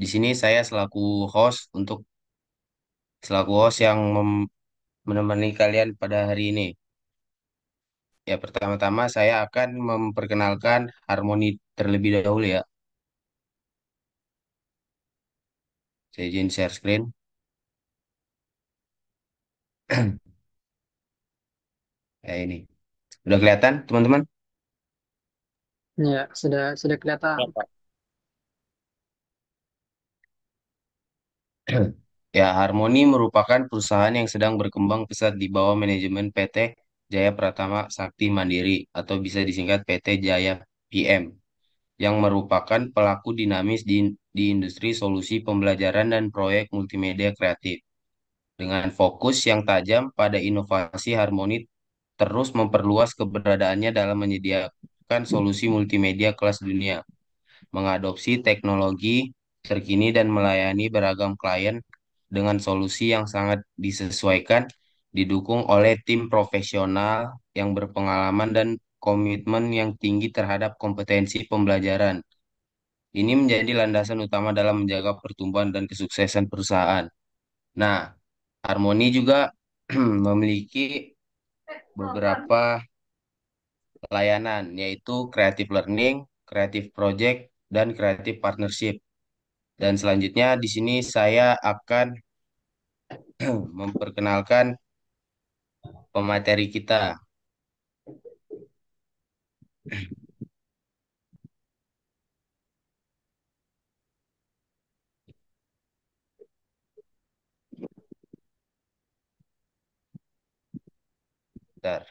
di sini saya selaku host yang menemani kalian pada hari ini. Ya, pertama-tama saya akan memperkenalkan Harmoni terlebih dahulu ya. Saya izin share screen. Ya ini. Udah kelihatan, teman-teman? Ya, sudah kelihatan. Ya, Pak. Ya, Harmoni merupakan perusahaan yang sedang berkembang pesat di bawah manajemen PT Jaya Pratama Sakti Mandiri atau bisa disingkat PT Jaya PM yang merupakan pelaku dinamis di industri solusi pembelajaran dan proyek multimedia kreatif. Dengan fokus yang tajam pada inovasi, Harmoni terus memperluas keberadaannya dalam menyediakan solusi multimedia kelas dunia, mengadopsi teknologi terkini dan melayani beragam klien dengan solusi yang sangat disesuaikan, didukung oleh tim profesional yang berpengalaman dan komitmen yang tinggi terhadap kompetensi pembelajaran. Ini menjadi landasan utama dalam menjaga pertumbuhan dan kesuksesan perusahaan. Nah, Harmoni juga memiliki beberapa layanan, yaitu Creative Learning, Creative Project, dan Creative Partnership. Dan selanjutnya di sini saya akan memperkenalkan pemateri kita. Bentar.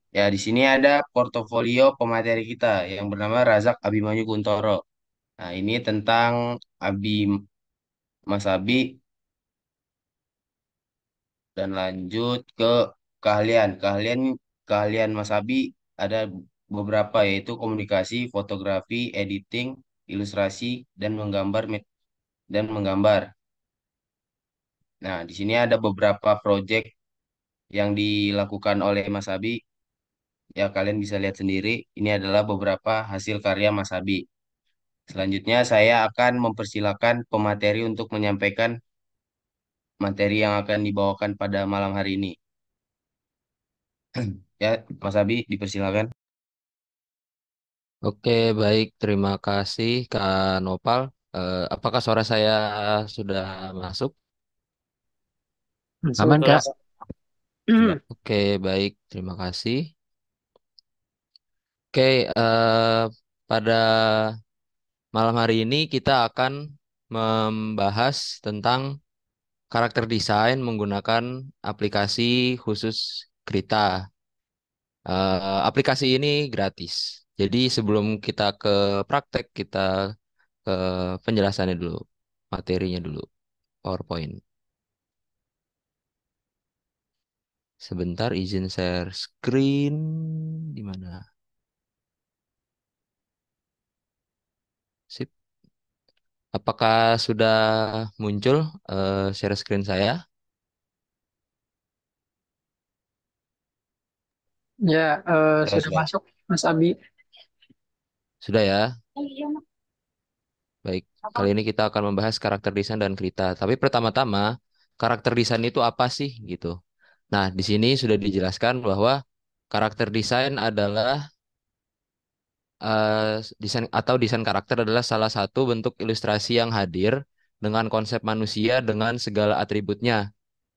Ya, di sini ada portofolio pemateri kita yang bernama Razak Abimanyu Kuntoro. Nah, ini tentang Abi Mas Abi dan lanjut ke keahlian. Keahlian Mas Abi ada beberapa yaitu komunikasi, fotografi, editing, ilustrasi dan menggambar. Nah, di sini ada beberapa proyek yang dilakukan oleh Mas Abi. Ya, kalian bisa lihat sendiri. Ini adalah beberapa hasil karya Mas Abi. Selanjutnya, saya akan mempersilahkan pemateri untuk menyampaikan materi yang akan dibawakan pada malam hari ini. Ya, Mas Abi, dipersilakan. Oke, baik. Terima kasih, Kak Nopal. Apakah suara saya sudah masuk? Aman, Sudah, Kak. Sudah. Hmm. Oke, baik. Terima kasih. Oke, pada malam hari ini kita akan membahas tentang karakter desain menggunakan aplikasi khusus Krita. Aplikasi ini gratis. Jadi sebelum kita ke praktek, kita ke penjelasannya dulu, materinya dulu, PowerPoint. Sebentar izin share screen di mana? Sip. Apakah sudah muncul share screen saya? Ya, sudah, sudah sudah. masuk, Mas Abi. Sudah ya. Baik. Kali ini kita akan membahas karakter desain dan Krita. Tapi pertama-tama, karakter desain itu apa sih gitu? Nah, di sini sudah dijelaskan bahwa karakter desain adalah desain karakter adalah salah satu bentuk ilustrasi yang hadir dengan konsep manusia dengan segala atributnya,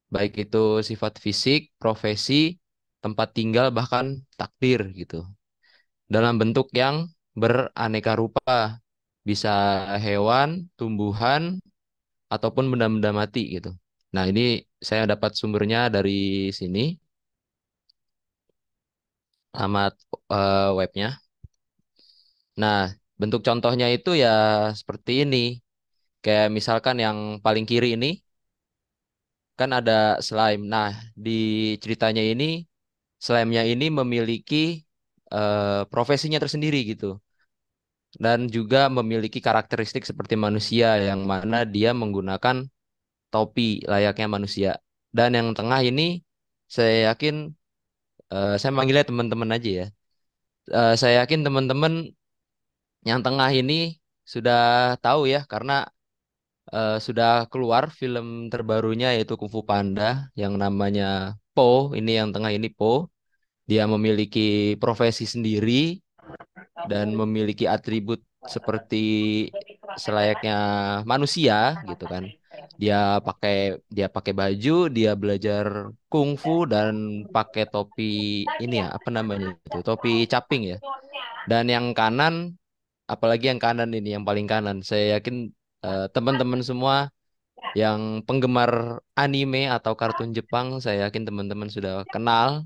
baik itu sifat fisik, profesi, tempat tinggal, bahkan takdir gitu. Dalam bentuk yang beraneka rupa, bisa hewan, tumbuhan, ataupun benda-benda mati gitu. Nah, ini saya dapat sumbernya dari sini, alamat webnya. Nah, bentuk contohnya itu ya seperti ini. Kayak misalkan yang paling kiri ini kan ada slime. Nah, di ceritanya ini slime-nya ini memiliki profesinya tersendiri gitu. Dan juga memiliki karakteristik seperti manusia yang mana dia menggunakan topi layaknya manusia. Dan yang tengah ini saya yakin saya manggilnya teman-teman aja ya. Saya yakin teman-teman yang tengah ini sudah tahu ya, karena sudah keluar film terbarunya yaitu Kung Fu Panda yang namanya Po. Ini yang tengah ini Po. Dia memiliki profesi sendiri dan memiliki atribut seperti selayaknya manusia gitu kan. Dia pakai dia pakai baju, dia belajar kungfu dan pakai topi ini ya, apa namanya itu? Topi caping ya. Dan yang kanan, apalagi yang kanan ini yang paling kanan, saya yakin teman-teman semua yang penggemar anime atau kartun Jepang, saya yakin teman-teman sudah kenal.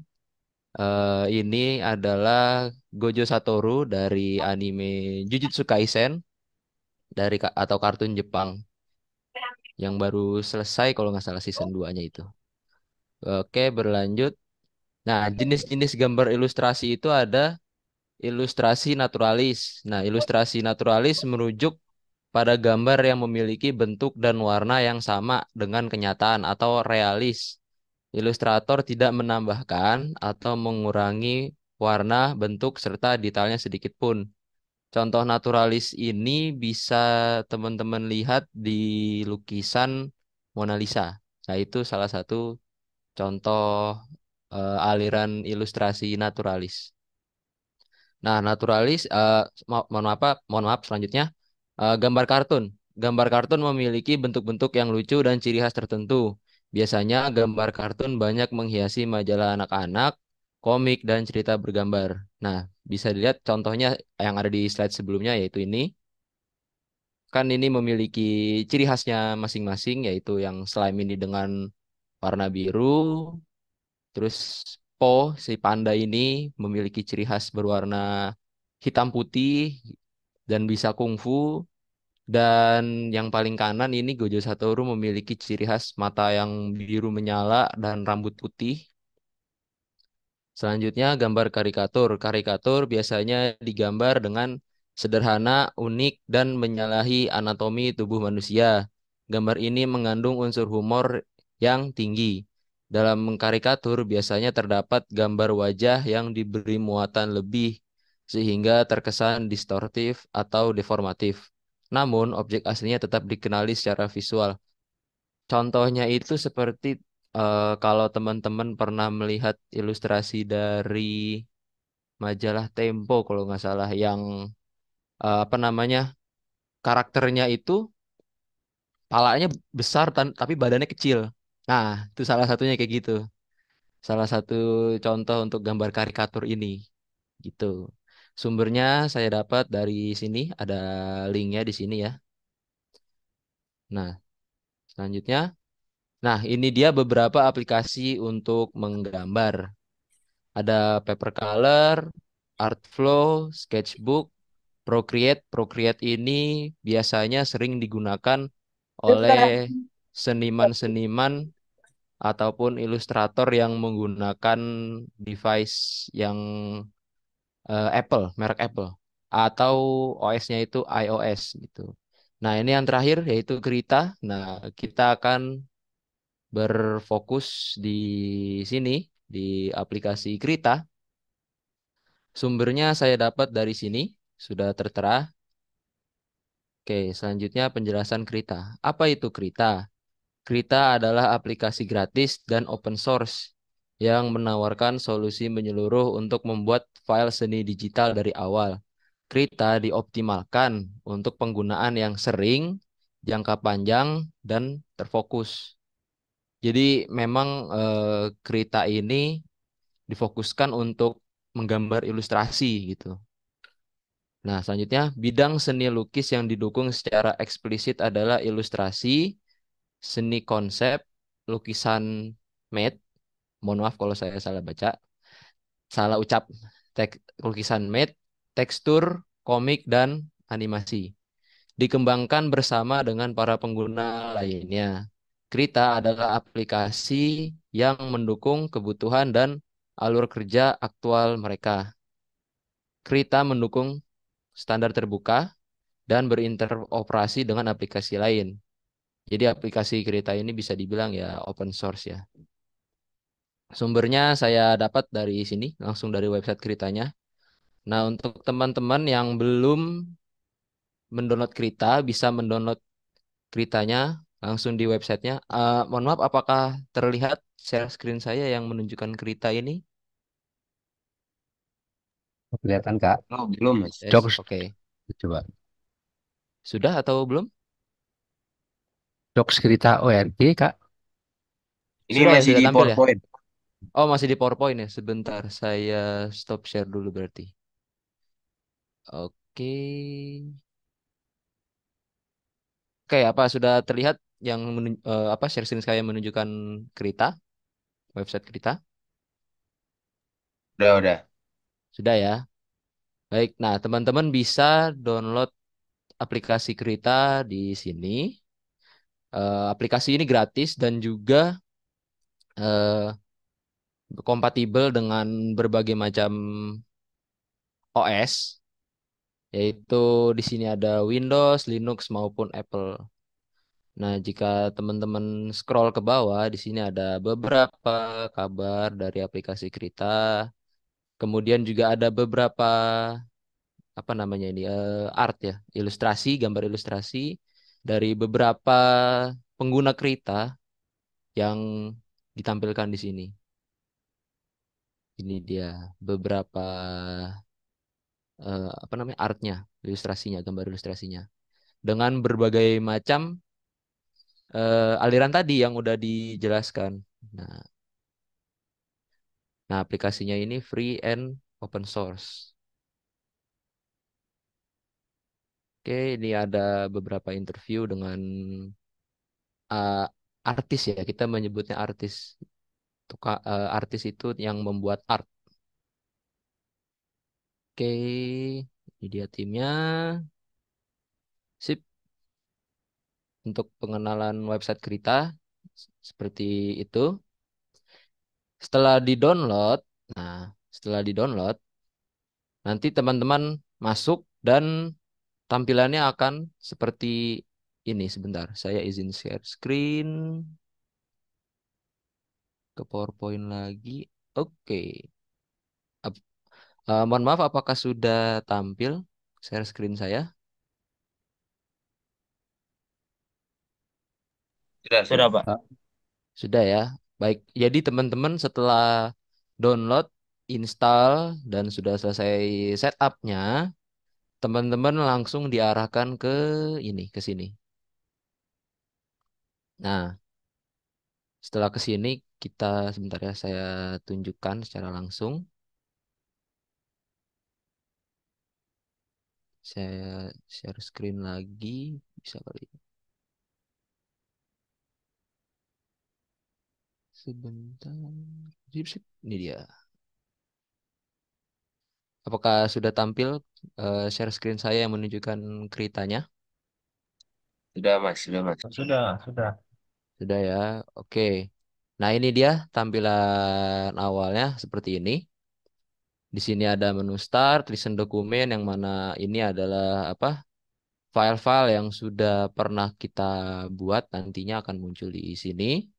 Ini adalah Gojo Satoru dari anime Jujutsu Kaisen atau kartun Jepang yang baru selesai kalau nggak salah season 2-nya itu. Oke, berlanjut. Nah, jenis-jenis gambar ilustrasi itu ada ilustrasi naturalis. Nah, ilustrasi naturalis merujuk pada gambar yang memiliki bentuk dan warna yang sama dengan kenyataan atau realis. Ilustrator tidak menambahkan atau mengurangi warna, bentuk, serta detailnya sedikit pun. Contoh naturalis ini bisa teman-teman lihat di lukisan Mona Lisa. Nah, itu salah satu contoh aliran ilustrasi naturalis. Nah, naturalis, mohon maaf selanjutnya, gambar kartun. Gambar kartun memiliki bentuk-bentuk yang lucu dan ciri khas tertentu. Biasanya gambar kartun banyak menghiasi majalah anak-anak, komik, dan cerita bergambar. Nah, bisa dilihat contohnya yang ada di slide sebelumnya, yaitu ini. Kan ini memiliki ciri khasnya masing-masing, yaitu yang slime ini dengan warna biru. Terus Po, si panda ini memiliki ciri khas berwarna hitam putih dan bisa kungfu. Dan yang paling kanan ini Gojo Satoru memiliki ciri khas mata yang biru menyala dan rambut putih. Selanjutnya gambar karikatur. Karikatur biasanya digambar dengan sederhana, unik, dan menyalahi anatomi tubuh manusia. Gambar ini mengandung unsur humor yang tinggi. Dalam karikatur biasanya terdapat gambar wajah yang diberi muatan lebih sehingga terkesan distortif atau deformatif. Namun, objek aslinya tetap dikenali secara visual. Contohnya itu seperti kalau teman-teman pernah melihat ilustrasi dari majalah Tempo kalau nggak salah yang apa namanya karakternya itu palanya besar tapi badannya kecil. Nah, itu salah satunya kayak gitu. Salah satu contoh untuk gambar karikatur ini gitu. Sumbernya saya dapat dari sini, ada linknya di sini ya. Nah, selanjutnya. Nah, ini dia beberapa aplikasi untuk menggambar. Ada Paper Color, Artflow, Sketchbook, Procreate. Procreate ini biasanya sering digunakan oleh seniman-seniman ataupun ilustrator yang menggunakan device yang Apple, merek Apple, atau OS-nya itu iOS gitu. Nah, ini yang terakhir yaitu Krita. Nah, kita akan berfokus di sini, di aplikasi Krita. Sumbernya saya dapat dari sini, sudah tertera. Oke, selanjutnya penjelasan Krita. Apa itu Krita? Krita adalah aplikasi gratis dan open source yang menawarkan solusi menyeluruh untuk membuat file seni digital dari awal. Krita dioptimalkan untuk penggunaan yang sering, jangka panjang, dan terfokus. Jadi memang Krita ini difokuskan untuk menggambar ilustrasi gitu. Nah, selanjutnya bidang seni lukis yang didukung secara eksplisit adalah ilustrasi, seni konsep, lukisan made. Mohon maaf kalau saya salah baca, salah ucap. Lukisan made, tekstur, komik, dan animasi. Dikembangkan bersama dengan para pengguna lainnya. Krita adalah aplikasi yang mendukung kebutuhan dan alur kerja aktual mereka. Krita mendukung standar terbuka dan berinteroperasi dengan aplikasi lain. Jadi aplikasi Krita ini bisa dibilang ya open source ya. Sumbernya saya dapat dari sini, langsung dari website Kritanya. Nah, untuk teman-teman yang belum mendownload Krita, bisa mendownload Kritanya langsung di websitenya. Mohon maaf, apakah terlihat share screen saya yang menunjukkan Krita ini? Kelihatan Kak? Oh, belum Mas. Yes, Docs, oke. Coba. Sudah atau belum? docs cerita ORG, Kak. Ini Sudah ya, masih sudah di tampil ya? PowerPoint. Oh, masih di PowerPoint ya. Sebentar, saya stop share dulu berarti. Oke. Oke, apa sudah terlihat yang apa share screen saya menunjukkan Krita, website Krita? Udah. Sudah ya. Baik, nah teman-teman bisa download aplikasi Krita di sini. Aplikasi ini gratis dan juga eh, kompatibel dengan berbagai macam OS, yaitu di sini ada Windows, Linux maupun Apple. Nah, jika teman-teman scroll ke bawah, di sini ada beberapa kabar dari aplikasi Krita. Kemudian juga ada beberapa apa namanya ini art ya, ilustrasi, gambar ilustrasi dari beberapa pengguna Krita yang ditampilkan di sini. Ini dia beberapa apa namanya artnya, ilustrasinya, gambar ilustrasinya dengan berbagai macam aliran tadi yang udah dijelaskan. Nah, nah aplikasinya ini free and open source. Oke, ini ada beberapa interview dengan uh, artis ya, kita menyebutnya artis. Artis itu yang membuat art. Oke, ini dia timnya. Sip, untuk pengenalan website Krita seperti itu. Setelah di-download, nah, setelah di-download, nanti teman-teman masuk dan tampilannya akan seperti ini. Sebentar, saya izin share screen ke PowerPoint lagi. Oke. Mohon maaf, apakah sudah tampil share screen saya? Sudah Pak. Sudah ya. Baik, jadi teman-teman setelah download, install, dan sudah selesai setupnya, teman-teman langsung diarahkan ke ini, ke sini. Nah, setelah ke sini, kita sebentar ya, saya tunjukkan secara langsung. Saya share screen lagi, bisa kali. Sebentar. Sip, sip. Ini dia. Apakah sudah tampil share screen saya yang menunjukkan keritanya? Sudah Mas, Sudah. Sudah ya. Oke. Nah, ini dia tampilan awalnya seperti ini. Di sini ada menu start, recent dokumen yang mana ini adalah apa? File-file yang sudah pernah kita buat nantinya akan muncul di sini.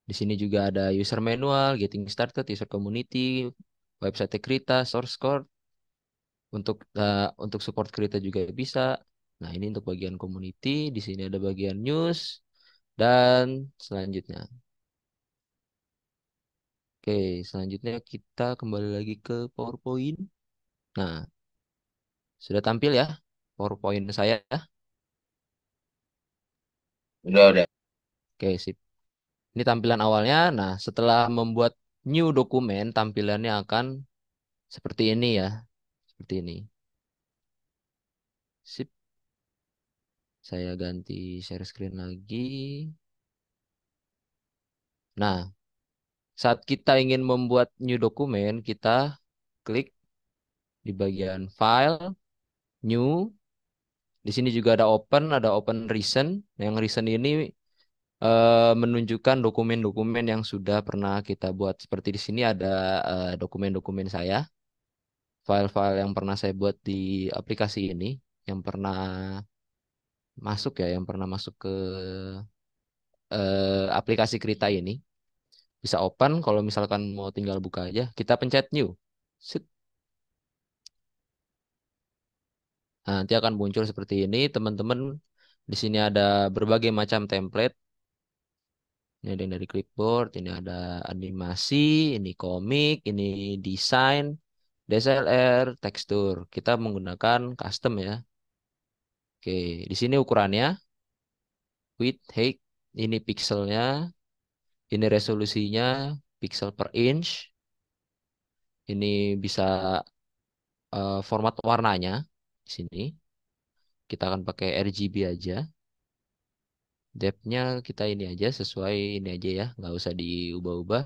Di sini juga ada user manual, getting started, user community, website Krita, source code. Untuk support Krita juga bisa. Nah, ini untuk bagian community. Di sini ada bagian news dan selanjutnya. Oke, selanjutnya kita kembali lagi ke PowerPoint. Nah, sudah tampil ya PowerPoint saya. udah. Oke, sip. Ini tampilan awalnya. Nah, setelah membuat new dokumen, tampilannya akan seperti ini ya. Seperti ini. Sip. Saya ganti share screen lagi. Nah, saat kita ingin membuat new dokumen, kita klik di bagian file, new. Di sini juga ada open recent. Yang recent ini menunjukkan dokumen-dokumen yang sudah pernah kita buat. Seperti di sini ada dokumen-dokumen saya, file-file yang pernah saya buat di aplikasi ini, yang pernah masuk ke aplikasi Krita ini. Bisa open, kalau misalkan mau tinggal buka aja. Kita pencet new. Set. Nah, nanti akan muncul seperti ini, teman-teman. Di sini ada berbagai macam template. Ini ada yang dari clipboard, ini ada animasi, ini komik, ini desain, DSLR, tekstur. Kita menggunakan custom ya. Oke, di sini ukurannya, width, height, ini pixelnya, ini resolusinya, pixel per inch. Ini bisa format warnanya di sini. Kita akan pakai RGB aja. Depth-nya kita ini aja, sesuai ini aja ya, nggak usah diubah-ubah.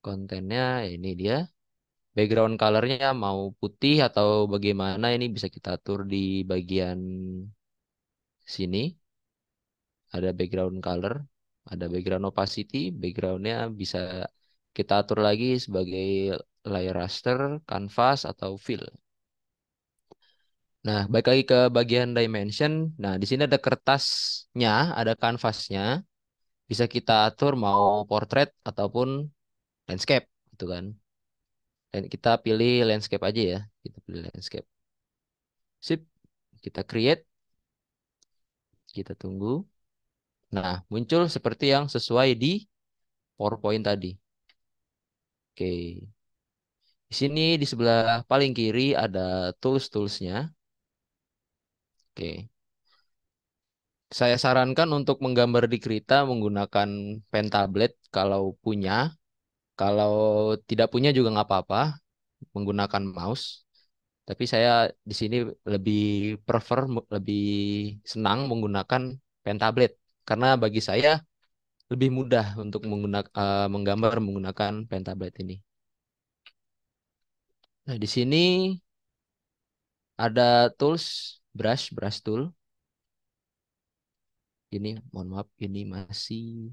Kontennya ini dia. Background color-nya mau putih atau bagaimana, ini bisa kita atur di bagian sini. Ada background color, ada background opacity. Background-nya bisa kita atur lagi sebagai layer raster, canvas, atau fill. Nah, balik lagi ke bagian dimension. Nah, di sini ada kertasnya, ada kanvasnya. Bisa kita atur mau portrait ataupun landscape, gitu kan. Dan kita pilih landscape aja ya. Kita pilih landscape. Sip. Kita create. Kita tunggu. Nah, muncul seperti yang sesuai di PowerPoint tadi. Oke. Di sini di sebelah paling kiri ada tools-toolsnya. Oke. Saya sarankan untuk menggambar di kereta menggunakan pen tablet kalau punya. Kalau tidak punya juga nggak apa-apa, menggunakan mouse. Tapi saya di sini lebih prefer, lebih senang menggunakan pen tablet. Karena bagi saya lebih mudah untuk menggambar menggunakan pen tablet ini. Nah, di sini ada tools, brush tool. Ini, mohon maaf, ini masih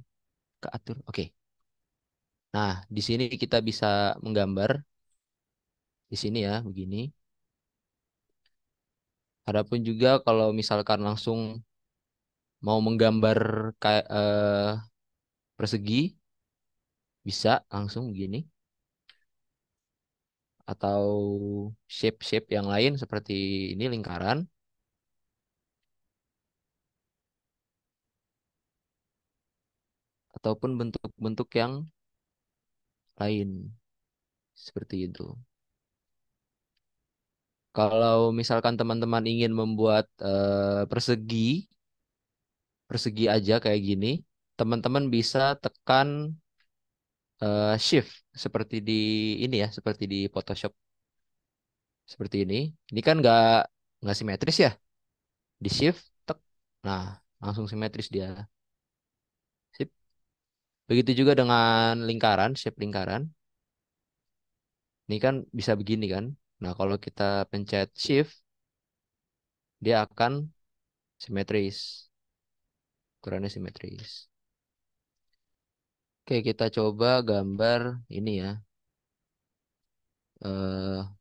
keatur. Oke. Nah, di sini kita bisa menggambar. Di sini ya, begini. Adapun juga kalau misalkan langsung mau menggambar kayak persegi, bisa langsung begini. Atau shape-shape yang lain seperti ini, lingkaran. Ataupun bentuk-bentuk yang lain. Seperti itu. Kalau misalkan teman-teman ingin membuat persegi aja kayak gini, teman-teman bisa tekan shift seperti di ini ya, seperti di Photoshop seperti ini. Ini kan nggak simetris ya, di shift, tek, nah langsung simetris dia. Sip. Begitu juga dengan lingkaran, shape lingkaran. Ini kan bisa begini kan. Nah kalau kita pencet shift, dia akan simetris, ukurannya simetris. Oke, kita coba gambar ini ya.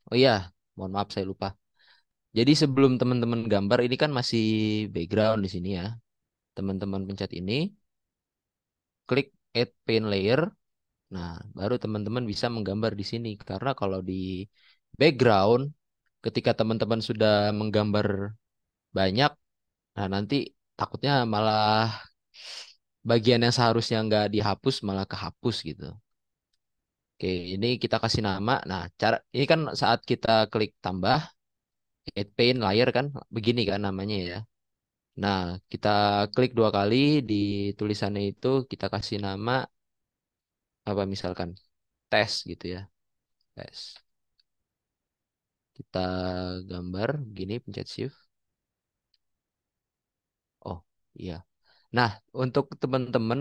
Oh iya, mohon maaf saya lupa. Jadi sebelum teman-teman gambar, ini kan masih background di sini ya. Teman-teman pencet ini, klik Add Paint Layer. Nah, baru teman-teman bisa menggambar di sini. Karena kalau di background, ketika teman-teman sudah menggambar banyak, nah nanti takutnya malah bagian yang seharusnya nggak dihapus malah kehapus gitu. Oke, ini kita kasih nama. Nah, cara ini kan saat kita klik tambah, Add Paint Layer kan, begini kan namanya ya. Nah, kita klik 2 kali di tulisannya itu, kita kasih nama apa misalkan tes gitu ya. Tes. Kita gambar gini, pencet shift. Oh, iya. Nah, untuk teman-teman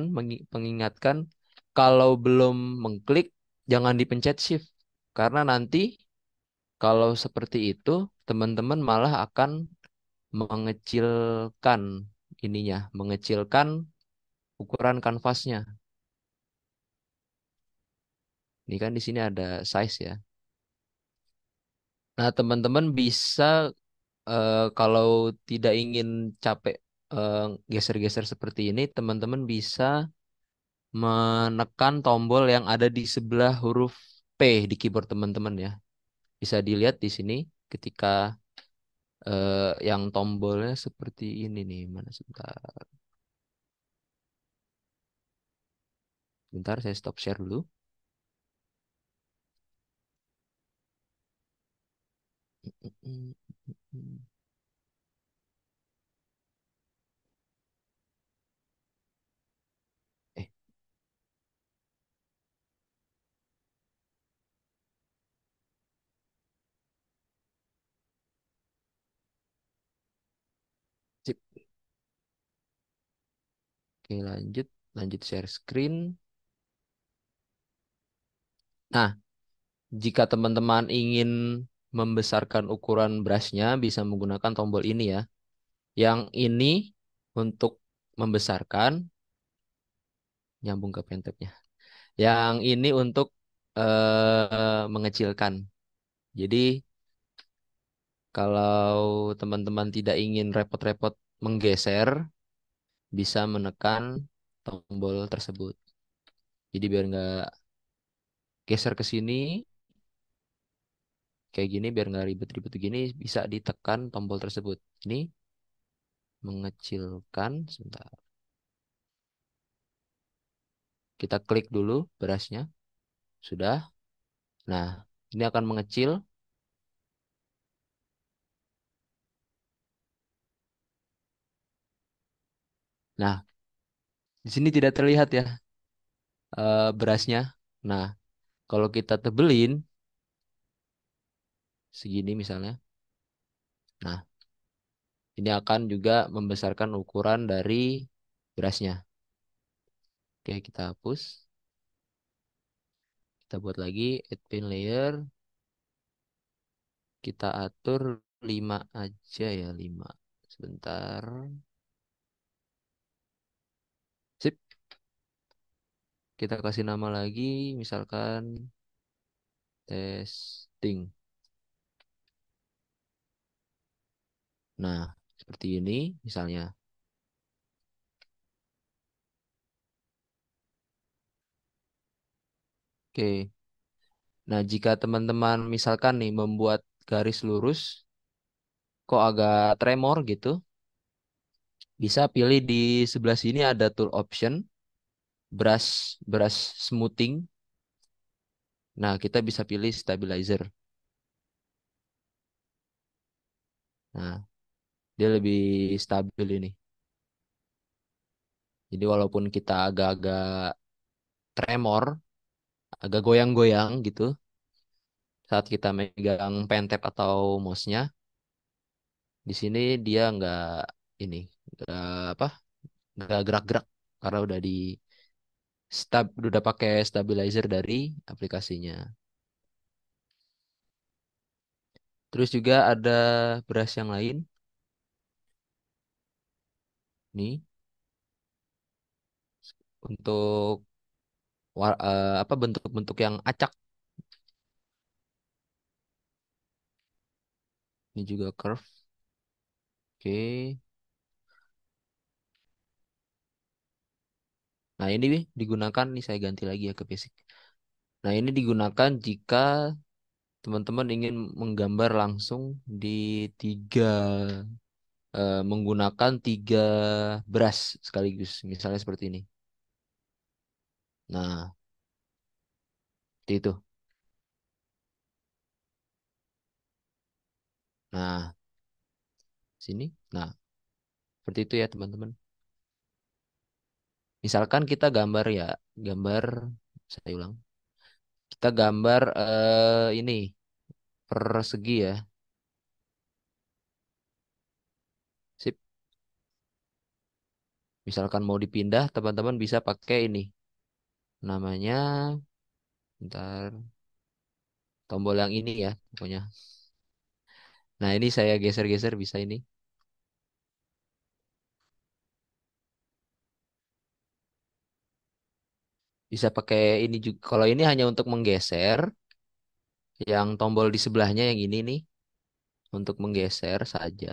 mengingatkan kalau belum mengklik jangan dipencet shift karena nanti kalau seperti itu teman-teman malah akan mengecilkan ininya, mengecilkan ukuran kanvasnya. Ini kan di sini ada size ya. Nah, teman-teman bisa kalau tidak ingin capek geser-geser seperti ini, teman-teman bisa menekan tombol yang ada di sebelah huruf P di keyboard teman-teman ya. Bisa dilihat di sini ketika yang tombolnya seperti ini nih. Mana sebentar. Bentar saya stop share dulu. Eh, sip. Oke, lanjut. Lanjut share screen. Nah, jika teman-teman ingin membesarkan ukuran brushnya, bisa menggunakan tombol ini ya. Yang ini untuk membesarkan, nyambung ke pentapnya. Yang ini untuk mengecilkan. Jadi, kalau teman-teman tidak ingin repot-repot menggeser, bisa menekan tombol tersebut. Jadi biar nggak geser ke sini, kayak gini, biar nggak ribet-ribet gini, bisa ditekan tombol tersebut. Ini mengecilkan, sebentar. Kita klik dulu brushnya, sudah. Nah, ini akan mengecil. Nah, di sini tidak terlihat ya brushnya. Nah, kalau kita tebelin segini misalnya, nah ini akan juga membesarkan ukuran dari brushnya. Oke, kita hapus. Kita buat lagi add pen layer. Kita atur 5 aja ya, 5. Sebentar. Sip. Kita kasih nama lagi, misalkan testing. Nah, seperti ini misalnya. Oke. Nah, jika teman-teman misalkan nih membuat garis lurus, kok agak tremor gitu, bisa pilih di sebelah sini ada tool option, brush smoothing. Nah, kita bisa pilih stabilizer. Nah, dia lebih stabil ini. Jadi walaupun kita agak-agak tremor, agak goyang-goyang gitu, saat kita megang pen tab atau mouse-nya, di sini dia ini, nggak apa, nggak gerak-gerak karena udah pakai stabilizer dari aplikasinya. Terus juga ada brush yang lain. Nih, untuk apa bentuk-bentuk yang acak. Ini juga curve. Oke. Nah, ini digunakan, nih saya ganti lagi ya ke basic. Nah, ini digunakan jika teman-teman ingin menggambar langsung di tiga, menggunakan tiga brush sekaligus. Misalnya seperti ini. Nah, seperti itu. Nah, sini. Nah, seperti itu ya teman-teman. Misalkan kita gambar, saya ulang. Kita gambar ini persegi ya. Sip. Misalkan mau dipindah, teman-teman bisa pakai ini. Namanya, ntar tombol yang ini ya, pokoknya. Nah, ini saya geser-geser bisa ini. Bisa pakai ini juga. Kalau ini hanya untuk menggeser, yang tombol di sebelahnya yang ini nih, untuk menggeser saja.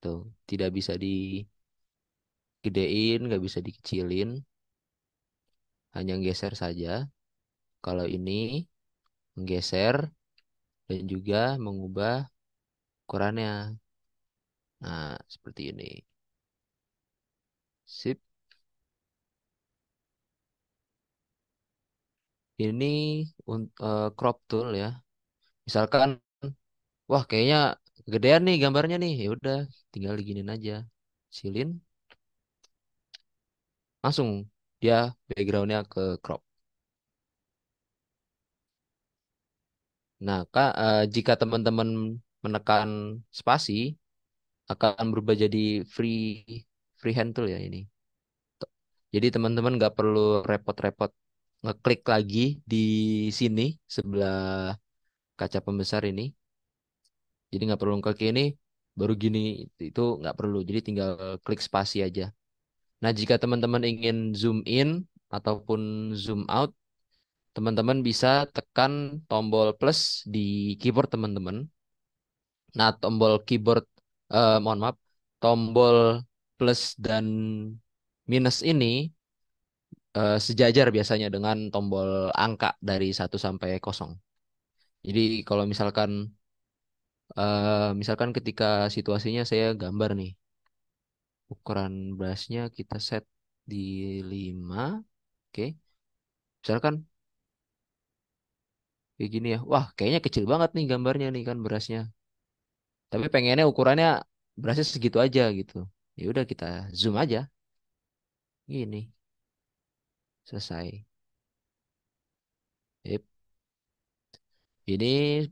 Tuh, tidak bisa digedein, nggak bisa dikecilin. hanya geser saja. Kalau ini menggeser dan juga mengubah ukurannya. Nah, seperti ini. Sip. Ini crop tool ya. Misalkan, wah kayaknya kegedean nih gambarnya nih. Ya udah, tinggal diginin aja. Silin, langsung dia backgroundnya ke crop. Nah, jika teman-teman menekan spasi, akan berubah jadi free free hand tool ya ini. Jadi teman-teman nggak perlu repot-repot ngeklik lagi di sini sebelah kaca pembesar ini. Jadi nggak perlu ngeklik ini, baru gini itu nggak perlu. Jadi tinggal klik spasi aja. Nah, jika teman-teman ingin zoom in ataupun zoom out, teman-teman bisa tekan tombol plus di keyboard teman-teman. Nah, tombol keyboard, mohon maaf, tombol plus dan minus ini sejajar biasanya dengan tombol angka dari 1 sampai 0. Jadi kalau misalkan ketika situasinya saya gambar nih, ukuran brushnya kita set di 5, oke. Misalkan kayak gini ya, wah kayaknya kecil banget nih gambarnya nih kan brushnya. Tapi pengennya ukurannya brushnya segitu aja gitu. Ya udah kita zoom aja, gini, selesai. Yep. Ini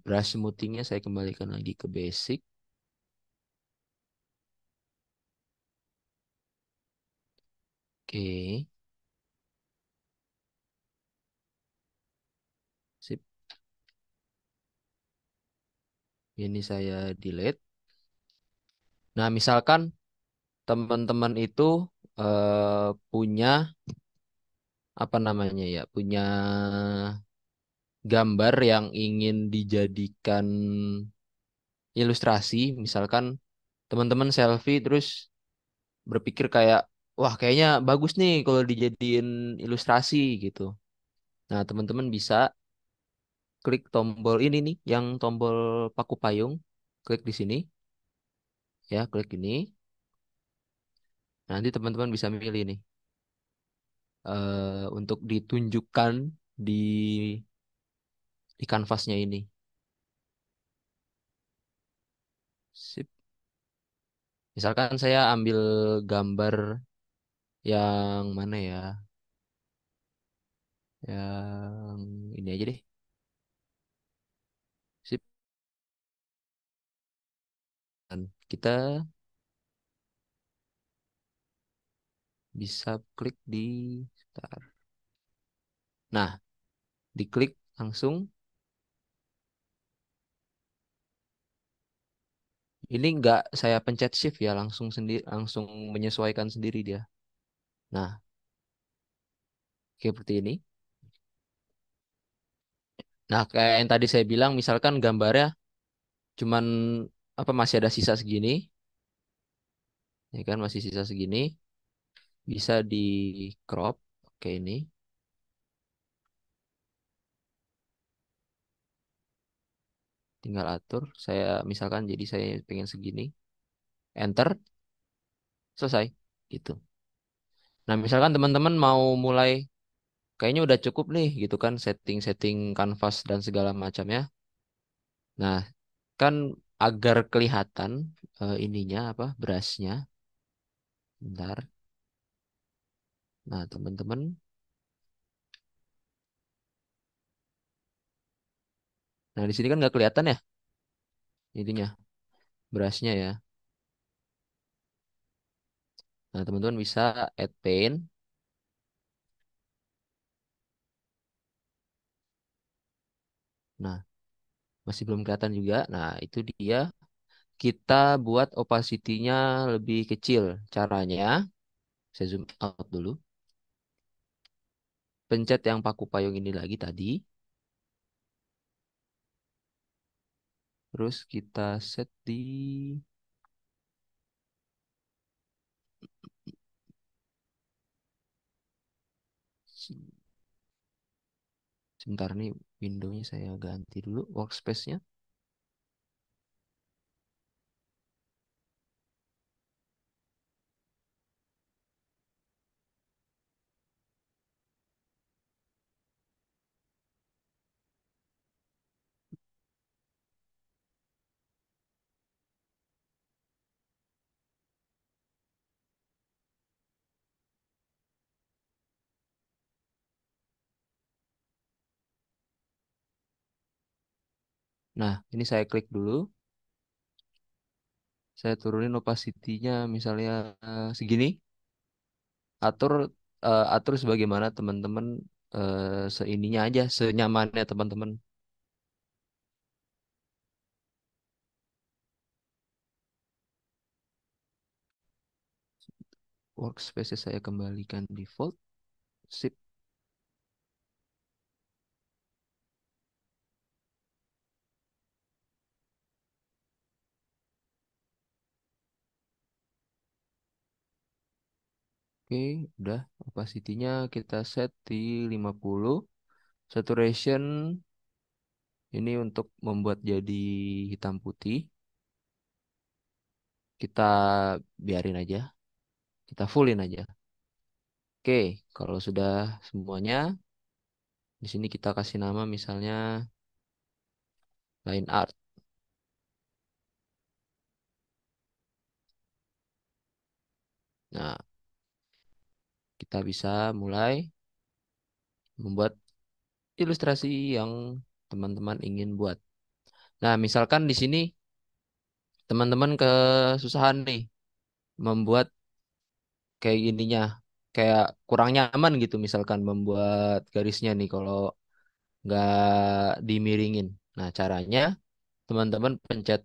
brush smoothingnya saya kembalikan lagi ke basic. Oke, sip. Ini saya delete. Nah, misalkan teman-teman itu punya apa namanya ya, punya gambar yang ingin dijadikan ilustrasi. Misalkan teman-teman selfie terus berpikir kayak, wah kayaknya bagus nih kalau dijadiin ilustrasi gitu. Nah, teman-teman bisa klik tombol ini nih, yang tombol paku payung, klik di sini, ya, klik ini. Nanti teman-teman bisa milih nih, untuk ditunjukkan di kanvasnya ini. Sip. Misalkan saya ambil gambar yang mana ya? Yang ini aja deh. Sip. Dan kita bisa klik di, sebentar. Nah, diklik langsung. Ini nggak saya pencet shift ya, langsung sendiri, langsung menyesuaikan sendiri dia. Nah, kayak seperti ini. Nah, kayak yang tadi saya bilang, misalkan gambarnya cuman apa masih ada sisa segini, ya kan masih sisa segini, bisa di crop. Oke ini, tinggal atur. Saya misalkan jadi saya pengen segini, enter, selesai, gitu. Nah, misalkan teman-teman mau mulai, kayaknya udah cukup nih, gitu kan, setting-setting kanvas dan segala macamnya. Nah, kan agar kelihatan ininya apa, brushnya, bentar. Nah, teman-teman, nah di sini kan nggak kelihatan ya, ininya, brushnya ya. Nah, teman-teman bisa add paint. Nah, masih belum kelihatan juga. Nah, itu dia. Kita buat opacity-nya lebih kecil. Caranya, saya zoom out dulu. Pencet yang paku payung ini lagi tadi. Terus kita set di sini. Sebentar nih, windownya saya ganti dulu workspace-nya. Nah, ini saya klik dulu. Saya turunin opacity-nya misalnya segini. Atur atur sebagaimana teman-teman seininya aja, senyamannya teman-teman. Workspace saya kembalikan default. Sip. Oke, udah. Opacity-nya kita set di 50. Saturation ini untuk membuat jadi hitam putih. Kita biarin aja. Kita fullin aja. Oke, kalau sudah semuanya, di sini kita kasih nama misalnya line art. Nah, kita bisa mulai membuat ilustrasi yang teman-teman ingin buat. Nah, misalkan di sini teman-teman kesusahan nih membuat kayak ininya, kayak kurang nyaman gitu misalkan membuat garisnya nih kalau nggak dimiringin. Nah, caranya teman-teman pencet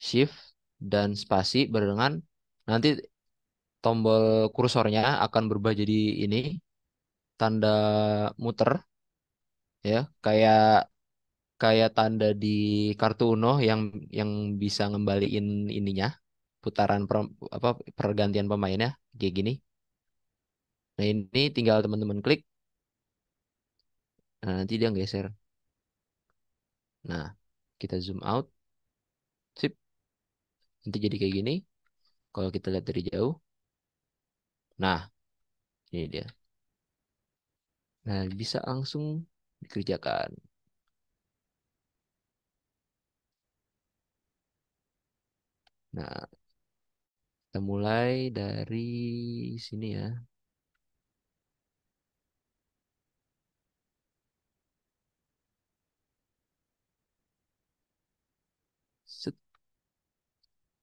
Shift dan spasi barengan, nanti tombol kursornya akan berubah jadi ini, tanda muter ya, kayak kayak tanda di kartu Uno yang bisa ngembaliin ininya, putaran apa pergantian pemainnya kayak gini. Nah, ini tinggal teman-teman klik. Nah, nanti dia geser. Nah, kita zoom out. Sip. Nanti jadi kayak gini. Kalau kita lihat dari jauh. Nah, ini dia. Nah, bisa langsung dikerjakan. Nah, kita mulai dari sini ya. Set.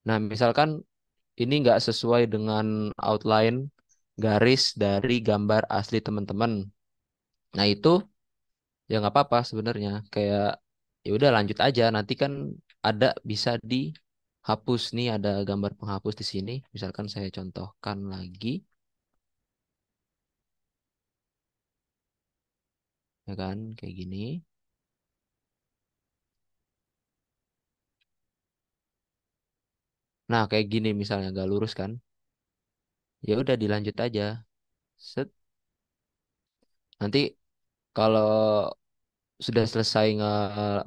Nah, misalkan ini nggak sesuai dengan outline garis dari gambar asli teman-teman. Nah, itu ya nggak apa-apa sebenarnya. Kayak ya udah lanjut aja. Nanti kan ada bisa dihapus nih, ada gambar penghapus di sini. Misalkan saya contohkan lagi, ya kan, kayak gini. Nah, kayak gini misalnya nggak lurus kan? Ya udah dilanjut aja. Set. Nanti kalau sudah selesai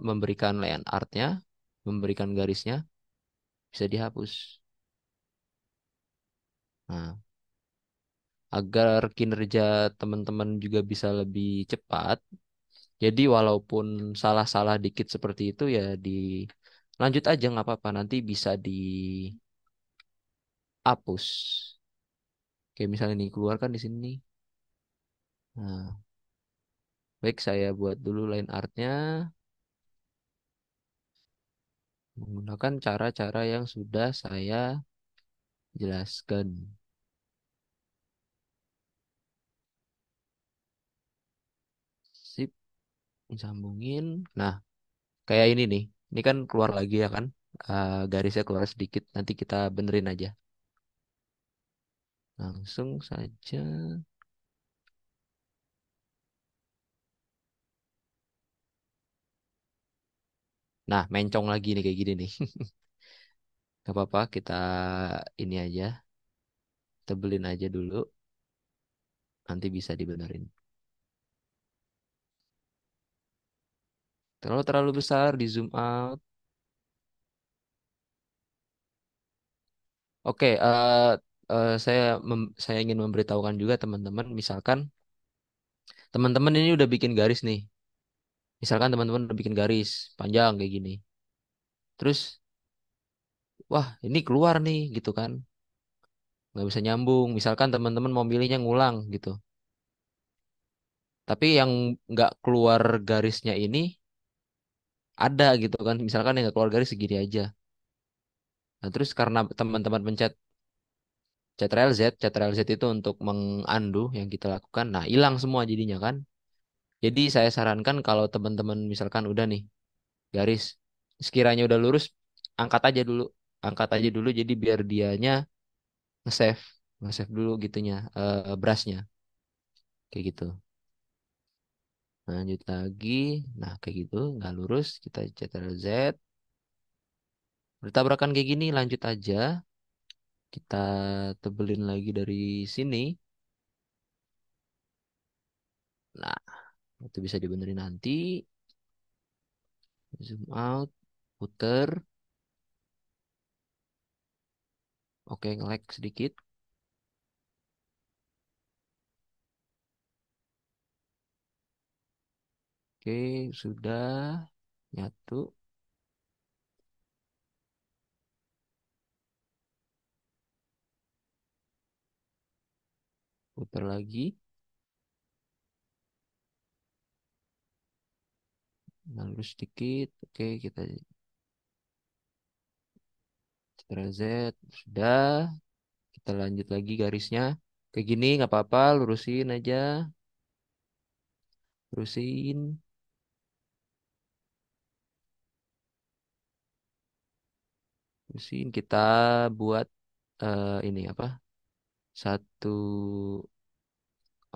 memberikan line artnya, memberikan garisnya, bisa dihapus. Nah, agar kinerja teman-teman juga bisa lebih cepat. Jadi walaupun salah-salah dikit seperti itu ya lanjut aja nggak apa-apa. Nanti bisa dihapus. Kayak misalnya nih keluar kan di sini nih. Nah, baik saya buat dulu line artnya menggunakan cara-cara yang sudah saya jelaskan. Sip, sambungin. Nah, kayak ini nih. Ini kan keluar lagi ya kan. Garisnya keluar sedikit. Nanti kita benerin aja. Langsung saja. Nah, mencong lagi nih kayak gini nih. Gak apa-apa, kita ini aja. Tebelin aja dulu. Nanti bisa dibenerin. Terlalu besar, di zoom out. Oke, saya ingin memberitahukan juga teman-teman, misalkan teman-teman ini udah bikin garis nih. Misalkan teman-teman udah bikin garis panjang kayak gini. Terus, wah ini keluar nih gitu kan. Nggak bisa nyambung. Misalkan teman-teman mau milihnya ngulang gitu. Tapi yang nggak keluar garisnya ini ada gitu kan. Misalkan yang nggak keluar garis segini aja. Nah terus karena teman-teman pencet Ctrl Z itu untuk mengundo yang kita lakukan. Nah hilang semua jadinya kan. Jadi saya sarankan kalau teman-teman misalkan udah nih garis sekiranya udah lurus, angkat aja dulu. Angkat aja dulu jadi biar dianya nge-save, nge-save dulu gitunya, brushnya kayak gitu. Nah, lanjut lagi, nah kayak gitu nggak lurus, kita Ctrl Z, bertabrakan kayak gini, lanjut aja, kita tebelin lagi dari sini. Nah, itu bisa dibenerin nanti, zoom out, puter, oke nge-lag sedikit, oke sudah nyatu, puter lagi, nah, lurus sedikit, oke kita Ctrl Z, sudah, kita lanjut lagi garisnya. Kayak gini nggak apa-apa, lurusin aja, lurusin, lurusin. Kita buat ini apa? Satu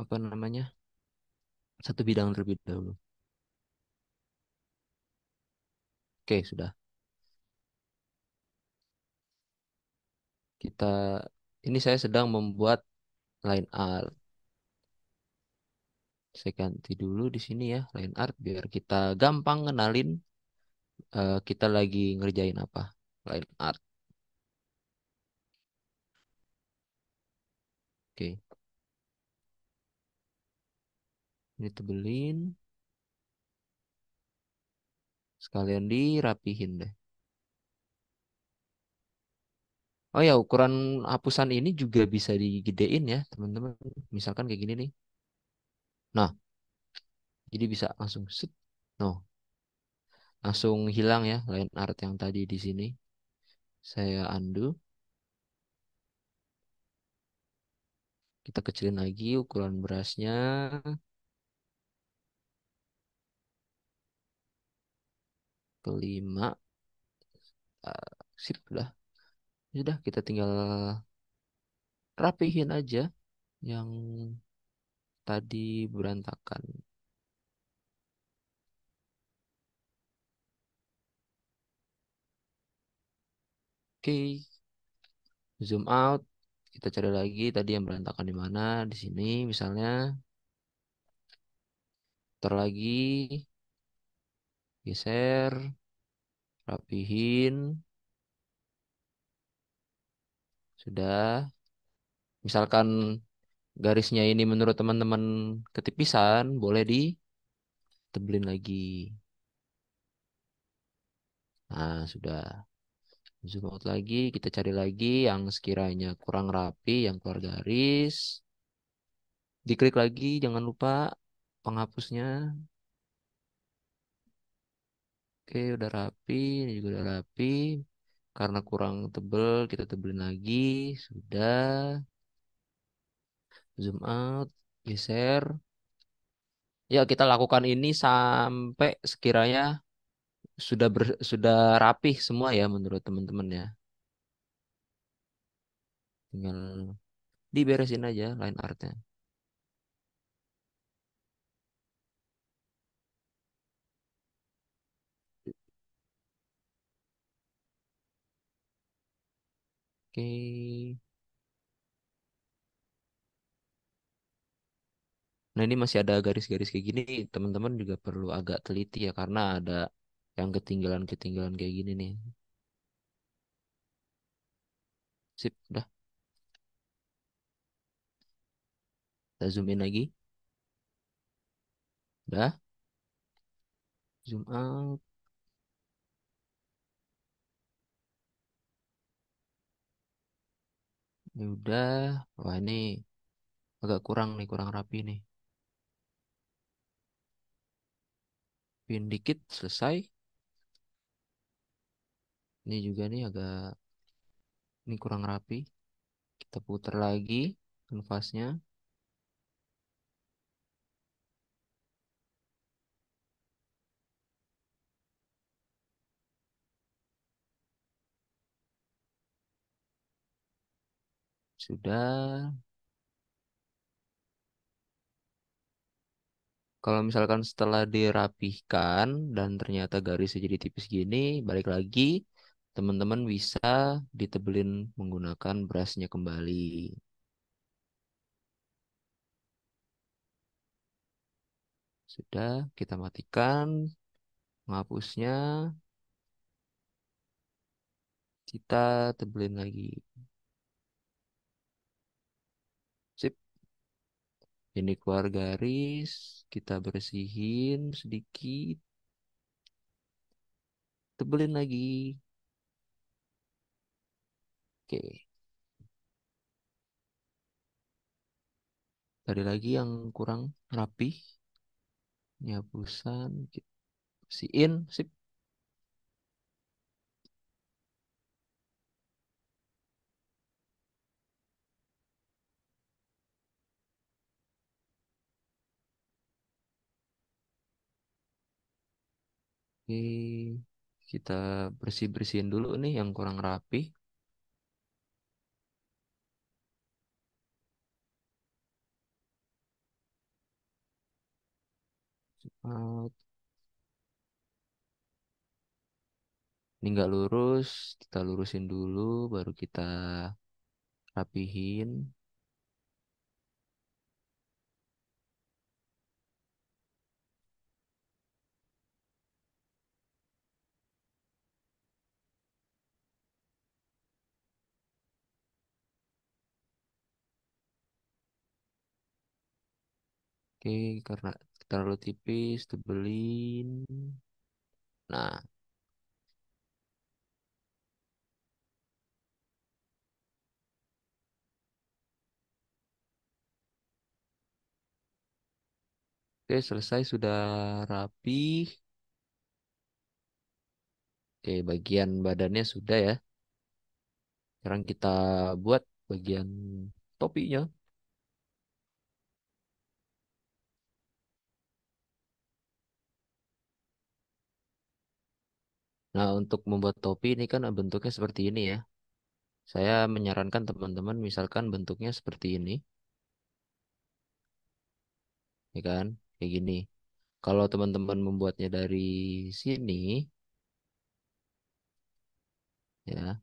apa namanya? Satu bidang terlebih dahulu. Oke, sudah. Kita ini saya sedang membuat line art. Saya ganti dulu di sini ya, line art biar kita gampang ngenalin kita lagi ngerjain apa. Line art. Oke, ini tebelin. Sekalian dirapihin deh. Oh ya, ukuran hapusan ini juga bisa digedein ya, teman-teman. Misalkan kayak gini nih. Nah, jadi bisa langsung set. No, langsung hilang ya line art yang tadi di sini. Saya undo. Kita kecilin lagi ukuran berasnya ke 5. Sip, udah. Sudah, kita tinggal rapihin aja yang tadi berantakan. Oke, zoom out. Kita cari lagi tadi yang berantakan di mana. Di sini misalnya. Ntar lagi geser, rapihin. Sudah. Misalkan garisnya ini menurut teman-teman ketipisan, boleh ditebelin lagi. Nah, sudah. Zoom out lagi, kita cari lagi yang sekiranya kurang rapi, yang keluar garis. Diklik lagi, jangan lupa penghapusnya. Oke, udah rapi, ini juga udah rapi. Karena kurang tebel, kita tebelin lagi. Sudah. Zoom out, geser. Ya, kita lakukan ini sampai sekiranya sudah rapih semua ya menurut teman-teman ya. Tinggal diberesin aja line artnya. Oke. Nah, ini masih ada garis-garis kayak gini, teman-teman juga perlu agak teliti ya, karena ada yang ketinggalan-ketinggalan kayak gini nih. Sip, udah. Kita zoom in lagi. Udah, zoom out. Ini udah. Wah, ini agak kurang nih, kurang rapi nih. Pin dikit, selesai. Ini juga nih agak, ini kurang rapi. Kita putar lagi kanvasnya. Sudah. Kalau misalkan setelah dirapihkan dan ternyata garisnya jadi tipis gini, balik lagi, teman-teman bisa ditebelin menggunakan brushnya kembali. Sudah, kita matikan, menghapusnya, kita tebelin lagi. Sip, ini keluar garis, kita bersihin sedikit, tebelin lagi. Oke, tadi lagi yang kurang rapi, ini hapusan, kita bersihin, sip. Oke, kita bersih-bersihin dulu nih yang kurang rapi. Out. Ini nggak lurus, kita lurusin dulu, baru kita rapihin. Oke, karena terlalu tipis, tebelin. Nah, oke selesai sudah rapi. Oke, bagian badannya sudah ya. Sekarang kita buat bagian topinya. Nah, untuk membuat topi ini kan bentuknya seperti ini ya. Saya menyarankan teman-teman misalkan bentuknya seperti ini, ya kan? Kayak gini. Kalau teman-teman membuatnya dari sini, ya,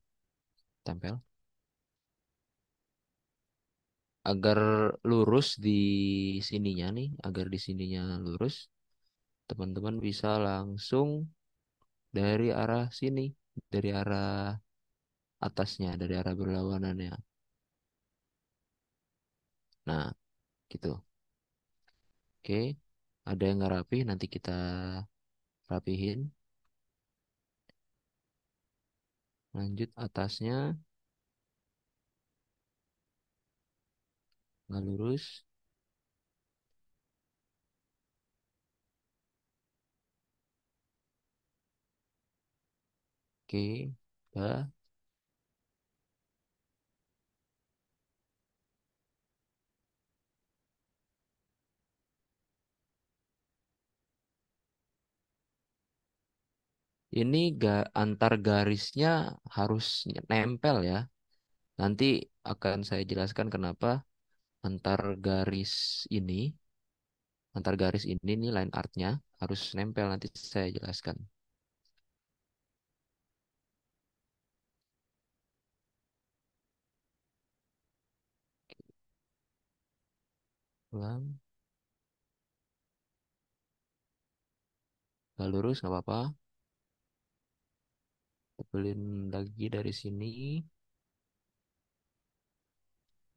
tempel. Agar lurus di sininya nih, agar di sininya lurus, teman-teman bisa langsung dari arah sini, dari arah atasnya, dari arah berlawanannya. Nah, gitu. Oke, ada yang nggak rapi, nanti kita rapihin. Lanjut atasnya, nggak lurus. Oke, udah. Ini antar garisnya harus nempel ya. Nanti akan saya jelaskan kenapa antar garis ini, antar garis ini nih line artnya harus nempel, nanti saya jelaskan. Ulang. Nggak lurus nggak apa-apa. Tebelin lagi dari sini.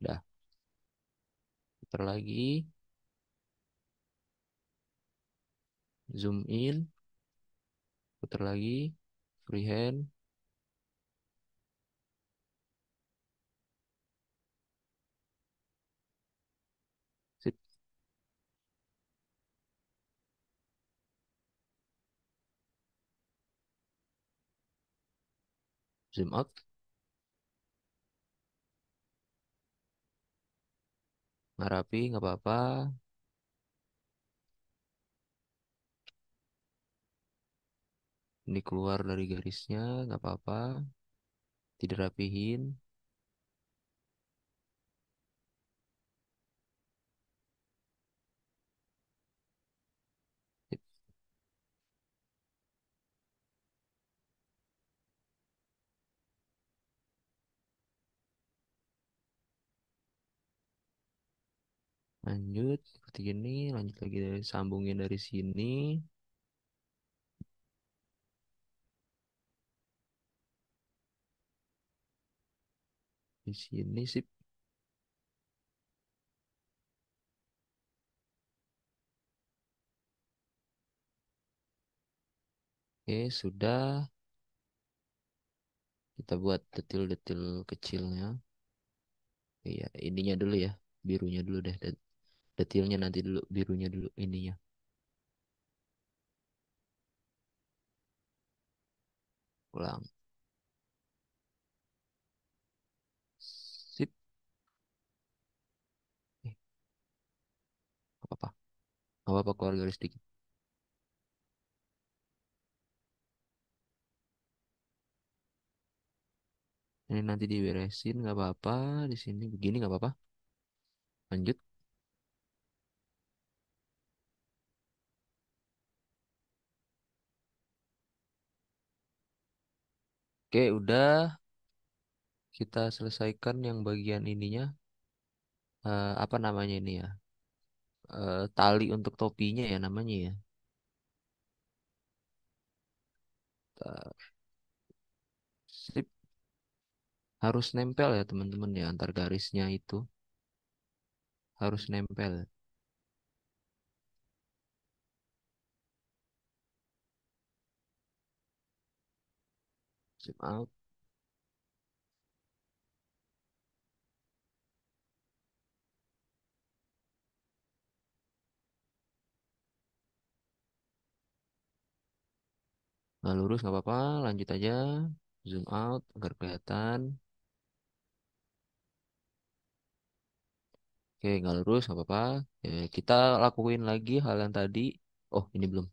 Dah, putar lagi. Zoom in. Putar lagi. Freehand. Sip. Zoom out. Nggak rapi nggak apa-apa. Ini keluar dari garisnya nggak apa-apa. Tidak rapihin. Sip. Lanjut seperti ini. Lanjut lagi dari sambungin dari sini. Di sini sip. Oke, sudah. Kita buat detil-detil kecilnya. Iya, ininya dulu ya. Birunya dulu deh. Detilnya nanti dulu. Birunya dulu ininya. Ulang. Sip. Eh, apa-apa. Apa-apa keluar garis dikit. Ini nanti diberesin nggak apa-apa. Di sini begini nggak apa-apa. Lanjut. Oke, udah. Kita selesaikan yang bagian ininya. Apa namanya ini ya? Tali untuk topinya ya namanya ya. Sip. Harus nempel ya teman-teman ya antar garisnya itu harus nempel. Zip out. Nggak lurus nggak apa-apa, lanjut aja. Zoom out agar kelihatan. Oke, nggak lurus nggak apa-apa. Ya, kita lakuin lagi hal yang tadi. Oh, ini belum.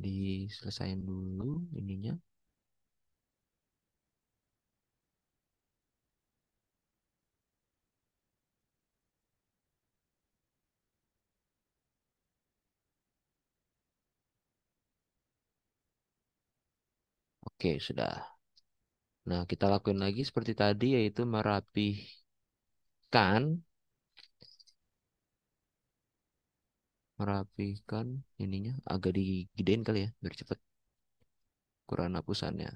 Diselesain dulu ininya. Oke, sudah. Nah, kita lakuin lagi seperti tadi yaitu merapikan ininya agak digedein kali ya biar cepet ukuran hapusannya.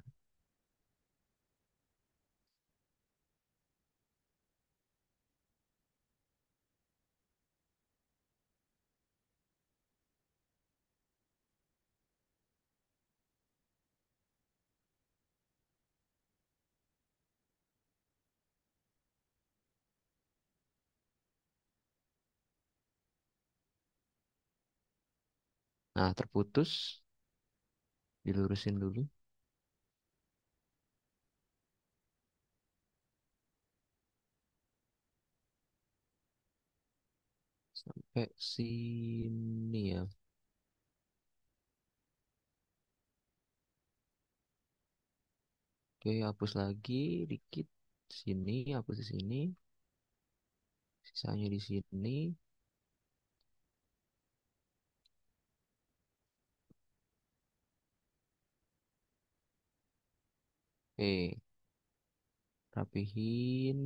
Nah, terputus, dilurusin dulu sampai sini ya. Oke, hapus lagi dikit sini, hapus di sini, sisanya di sini. Oke, rapihin.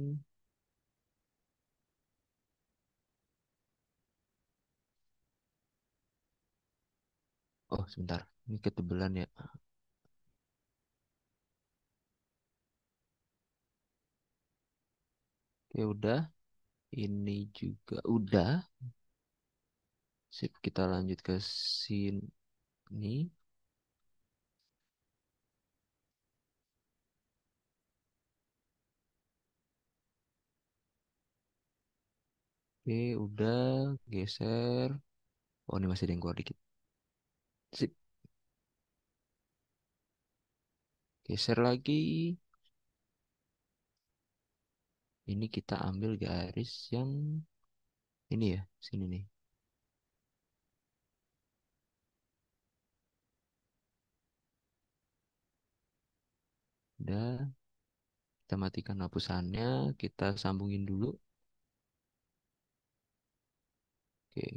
Oh, sebentar. Ini ketebelan ya. Oke, udah. Ini juga udah. Sip, kita lanjut ke sini. Oke, udah. Geser. Oh, ini masih ada yang keluar dikit. Sip, geser lagi. Ini kita ambil garis yang ini ya, sini nih. Udah, kita matikan hapusannya, kita sambungin dulu. Oke,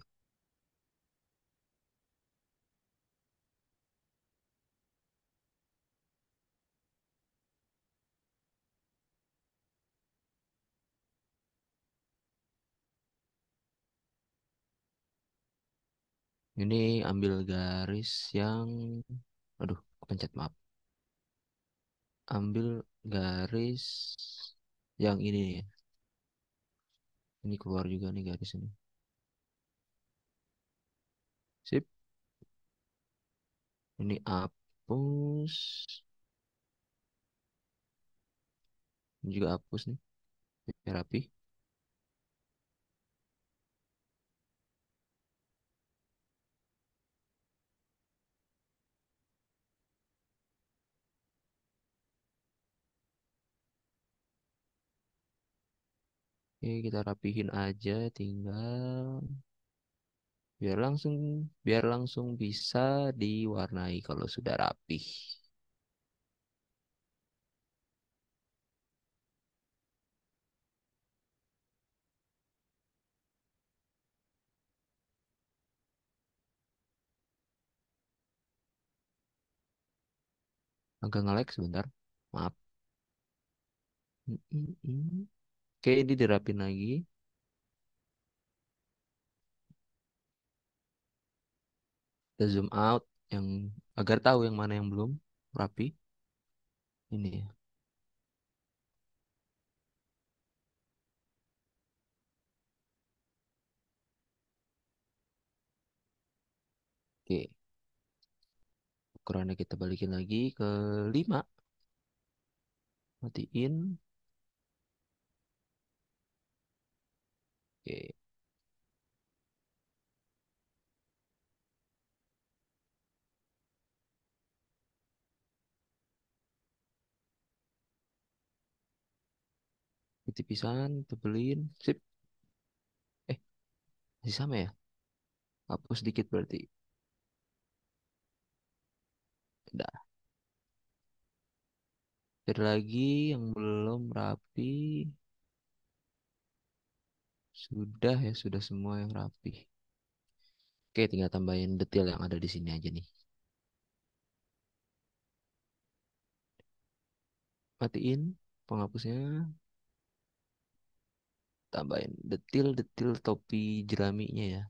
ini ambil garis yang, aduh, pencet maaf. Ambil garis yang ini nih. Ini keluar juga nih garis ini. Sip, ini hapus. Ini juga hapus nih, biar rapi. Oke, kita rapihin aja, tinggal biar langsung bisa diwarnai kalau sudah rapih. Agak nge-lag sebentar. Maaf. Mm, mm, mm. Oke, ini dirapin lagi. Kita zoom out yang agar tahu yang mana yang belum rapi. Ini ya. Oke, ukurannya kita balikin lagi ke 5. Matiin. Oke, tipisan, tebelin. Sip. Eh, masih sama ya? Hapus dikit berarti. Udah. Cari lagi yang belum rapi. Sudah ya, sudah semua yang rapi. Oke, tinggal tambahin detail yang ada di sini aja nih. Matiin penghapusnya. Tambahin detil-detil topi jeraminya ya.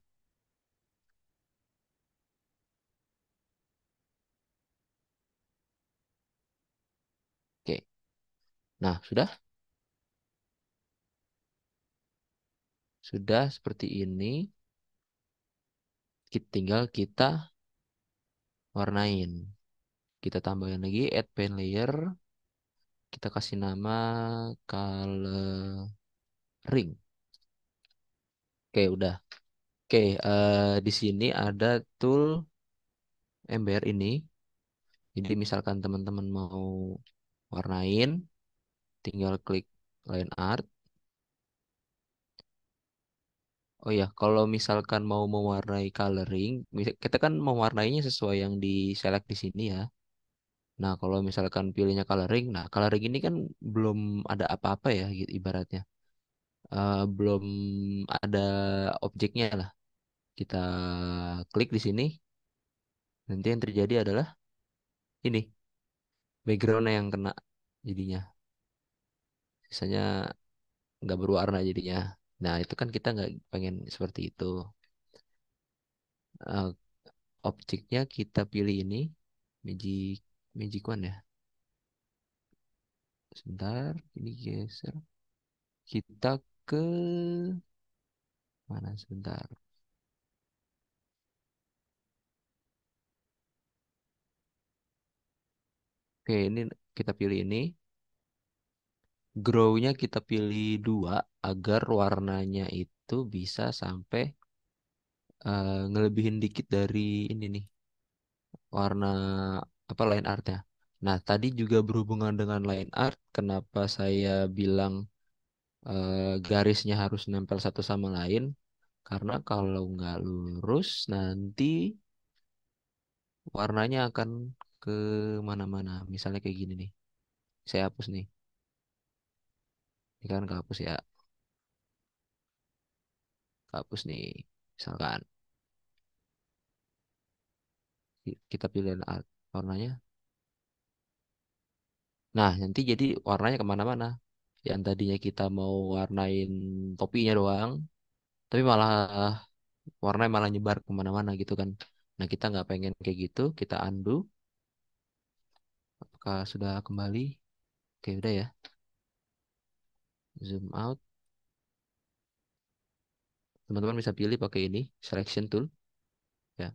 Oke. Nah, sudah? Sudah seperti ini. Tinggal kita warnain. Kita tambahin lagi add pen layer. Kita kasih nama coloring. Oke, udah. Oke, di sini ada tool ember ini. Jadi misalkan teman-teman mau warnain, tinggal klik line art. Oh ya, kalau misalkan mau mewarnai coloring, kita kan mewarnainya sesuai yang di select di sini ya. Nah, kalau misalkan pilihnya coloring, nah coloring ini kan belum ada apa-apa ya, gitu, ibaratnya. Belum ada objeknya lah. Kita klik di sini, nanti yang terjadi adalah ini, backgroundnya yang kena jadinya. Sisanya nggak berwarna jadinya. Nah, itu kan kita nggak pengen seperti itu. objeknya kita pilih ini magic magic one ya. Sebentar, ini geser. Kita ke mana sebentar. Oke, ini kita pilih ini. Grow-nya kita pilih 2 agar warnanya itu bisa sampai ngelebihin dikit dari ini nih warna apa line artnya. Nah, tadi juga berhubungan dengan line art. Kenapa saya bilang garisnya harus nempel satu sama lain? Karena kalau nggak lurus nanti warnanya akan ke mana-mana. Misalnya kayak gini nih. Saya hapus nih. Ini kan kehapus ya. Hapus nih. Misalkan kita pilih warnanya. Nah, nanti jadi warnanya kemana-mana. Yang tadinya kita mau warnain topinya doang, tapi malah warnanya malah nyebar kemana-mana gitu kan. Nah, kita nggak pengen kayak gitu. Kita undo. Apakah sudah kembali? Oke, udah ya. Zoom out. Teman-teman bisa pilih pakai ini, selection tool. Ya.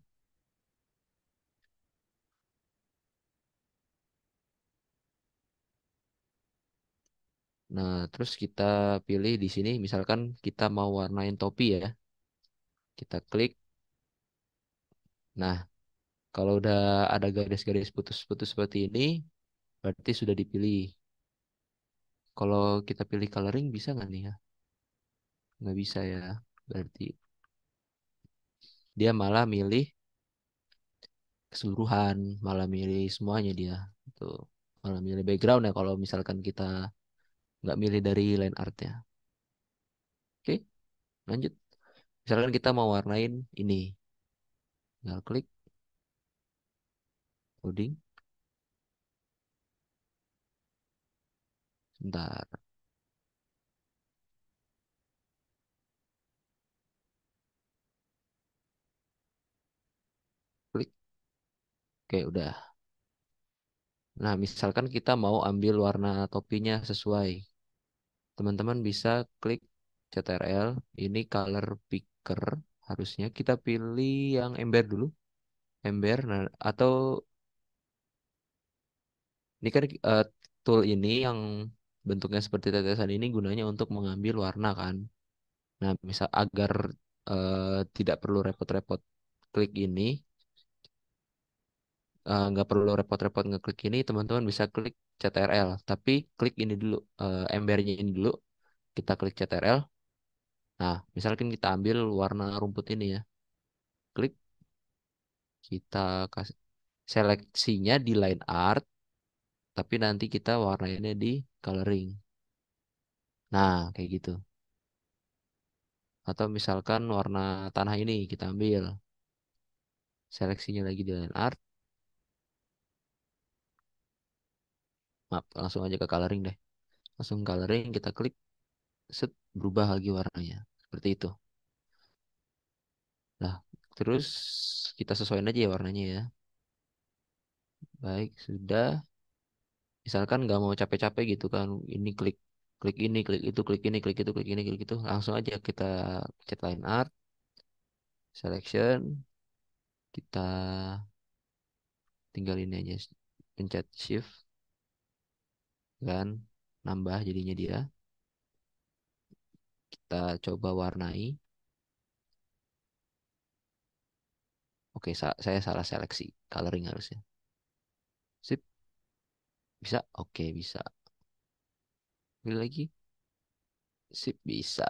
Nah, terus kita pilih di sini, misalkan kita mau warnain topi ya. Kita klik. Nah, kalau udah ada garis-garis putus-putus seperti ini, berarti sudah dipilih. Kalau kita pilih coloring bisa nggak nih ya? Nggak bisa ya. Berarti dia malah milih keseluruhan, malah milih semuanya dia. Itu malah milih background ya kalau misalkan kita nggak milih dari line artnya. Oke, lanjut. Misalkan kita mau warnain ini, tinggal klik loading. Sebentar, klik. Oke, udah. Nah, misalkan kita mau ambil warna topinya sesuai. Teman-teman bisa klik CTRL, ini color picker. Harusnya kita pilih yang ember dulu. Ember, nah, atau ini kan tool ini yang bentuknya seperti tetesan ini gunanya untuk mengambil warna kan. Nah, misal agar tidak perlu repot-repot klik ini, nggak perlu repot-repot ngeklik ini, teman-teman bisa klik CTRL. Tapi klik ini dulu, embernya ini dulu. Kita klik CTRL. Nah, misalkan kita ambil warna rumput ini ya, klik, kita kasih seleksinya di line art, tapi nanti kita warnainnya di coloring. Nah, kayak gitu. Atau misalkan warna tanah ini kita ambil, seleksinya lagi di line art. Maaf, langsung aja ke coloring deh. Langsung coloring, kita klik, set, berubah lagi warnanya. Seperti itu. Nah, terus kita sesuaiin aja ya warnanya ya. Baik, sudah. Misalkan nggak mau capek-capek gitu kan, ini klik klik ini, klik itu, klik ini, klik itu, klik ini, klik itu. Langsung aja kita pencet line art, selection, kita tinggal ini aja, pencet shift, kan, nambah jadinya dia. Kita coba warnai. Oke, saya salah seleksi, coloring harusnya. Sip, bisa? Oke, bisa. Pilih lagi. Sip, bisa.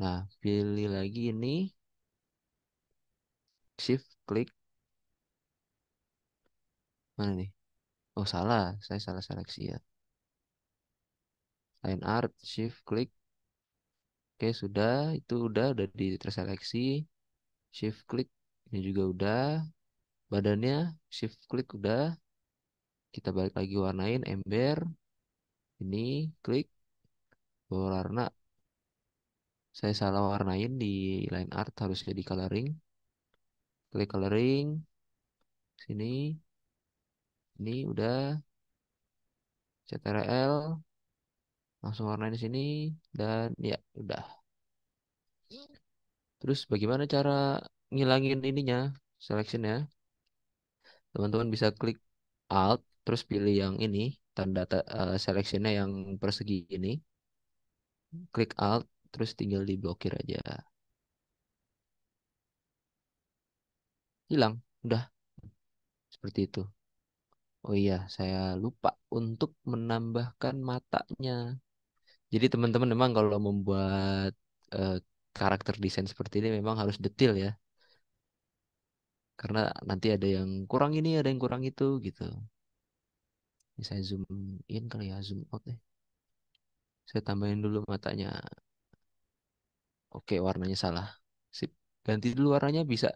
Nah, pilih lagi ini. Shift, klik. Mana nih? Oh, salah. Saya salah seleksi ya. Line art, shift, klik. Oke, sudah. Itu udah di terseleksi. Shift, klik. Ini juga udah. Badannya, shift, klik, udah. Kita balik lagi warnain, ember. Ini, klik. Bawa warna. Saya salah warnain di line art, harusnya di coloring. Klik coloring, sini, ini udah CTRL, langsung warnain di sini dan ya udah. Terus bagaimana cara ngilangin ininya, selectionnya? Teman-teman bisa klik Alt, terus pilih yang ini, tanda selectionnya yang persegi ini. Klik Alt, terus tinggal diblokir aja. Hilang, udah seperti itu. Oh iya, saya lupa untuk menambahkan matanya. Jadi teman-teman memang kalau membuat eh, karakter desain seperti ini memang harus detail ya. Karena nanti ada yang kurang ini, ada yang kurang itu gitu. Ini saya zoom in kali ya, zoom out deh. Saya tambahin dulu matanya. Oke, warnanya salah. Sip. Ganti dulu warnanya bisa.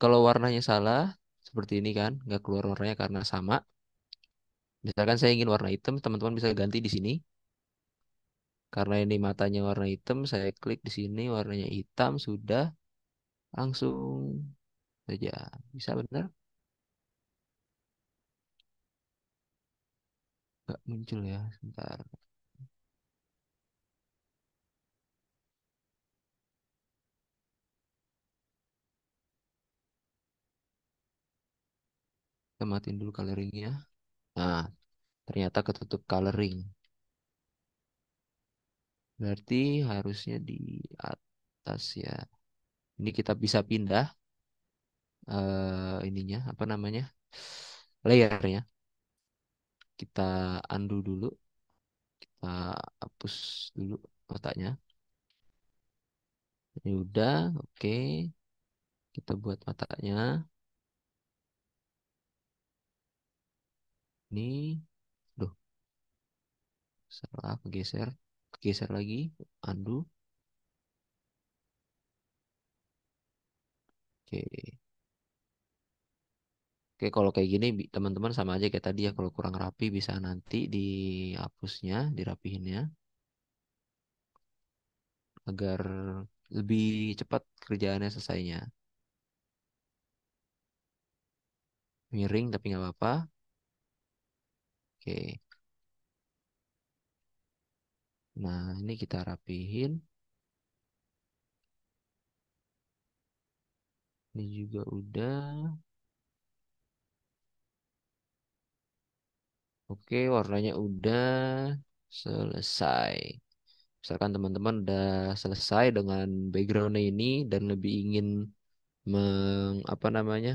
Kalau warnanya salah, seperti ini kan, nggak keluar warnanya karena sama. Misalkan saya ingin warna hitam, teman-teman bisa ganti di sini. Karena ini matanya warna hitam, saya klik di sini warnanya hitam, sudah langsung saja. Bisa benar? Nggak muncul ya, sebentar. Kita matiin dulu coloringnya. Nah, ternyata ketutup coloring. Berarti harusnya di atas ya. Ini kita bisa pindah ininya, apa namanya? Layernya. Kita undo dulu. Kita hapus dulu kotaknya. Ini udah, oke. Kita buat matanya. Ini, duh, salah, kegeser. Kegeser lagi, undo. Oke. Oke, kalau kayak gini teman-teman sama aja kayak tadi ya. Kalau kurang rapi bisa nanti dihapusnya, dirapihinnya agar lebih cepat kerjaannya selesainya. Miring tapi nggak apa-apa. Oke. Nah, ini kita rapihin. Ini juga udah. Oke, warnanya udah selesai. Misalkan teman-teman udah selesai dengan backgroundnya ini dan lebih ingin apa namanya?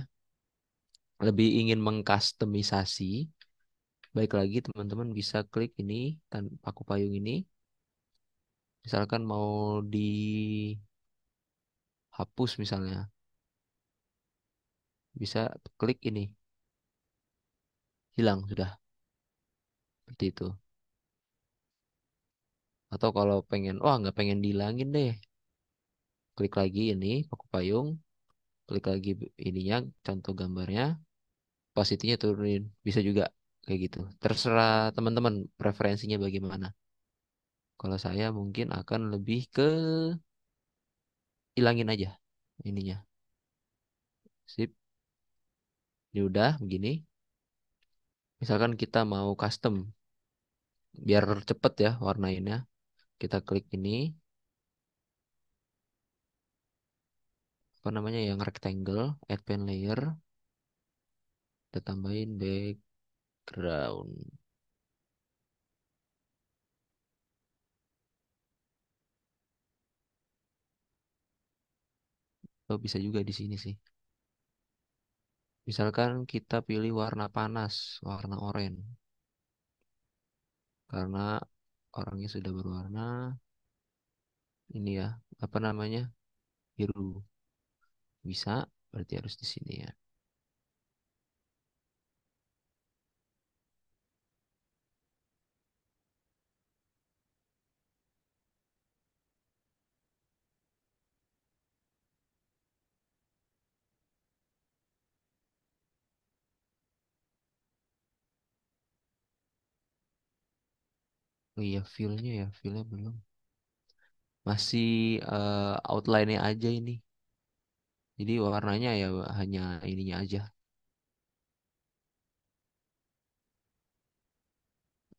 Lebih ingin mengkustomisasi. Baik lagi teman-teman bisa klik ini paku payung ini. Misalkan mau dihapus misalnya, bisa klik ini, hilang sudah seperti itu. Atau kalau pengen, wah nggak pengen dihilangin deh, klik lagi ini paku payung, klik lagi ininya, contoh gambarnya, opacity-nya turunin, bisa juga kayak gitu. Terserah teman-teman preferensinya bagaimana. Kalau saya mungkin akan lebih ke hilangin aja ininya. Sip, ini udah begini. Misalkan kita mau custom, biar cepet ya warnainnya. Kita klik ini, apa namanya yang rectangle, add pen layer, kita tambahin background. Oh, bisa juga di sini sih. Misalkan kita pilih warna panas, warna oranye, karena orangnya sudah berwarna ini ya, apa namanya biru. Bisa, berarti harus di sini ya. Oh iya, feel-nya ya, feel-nya belum. masih outline-nya aja ini. Jadi warnanya ya hanya ininya aja.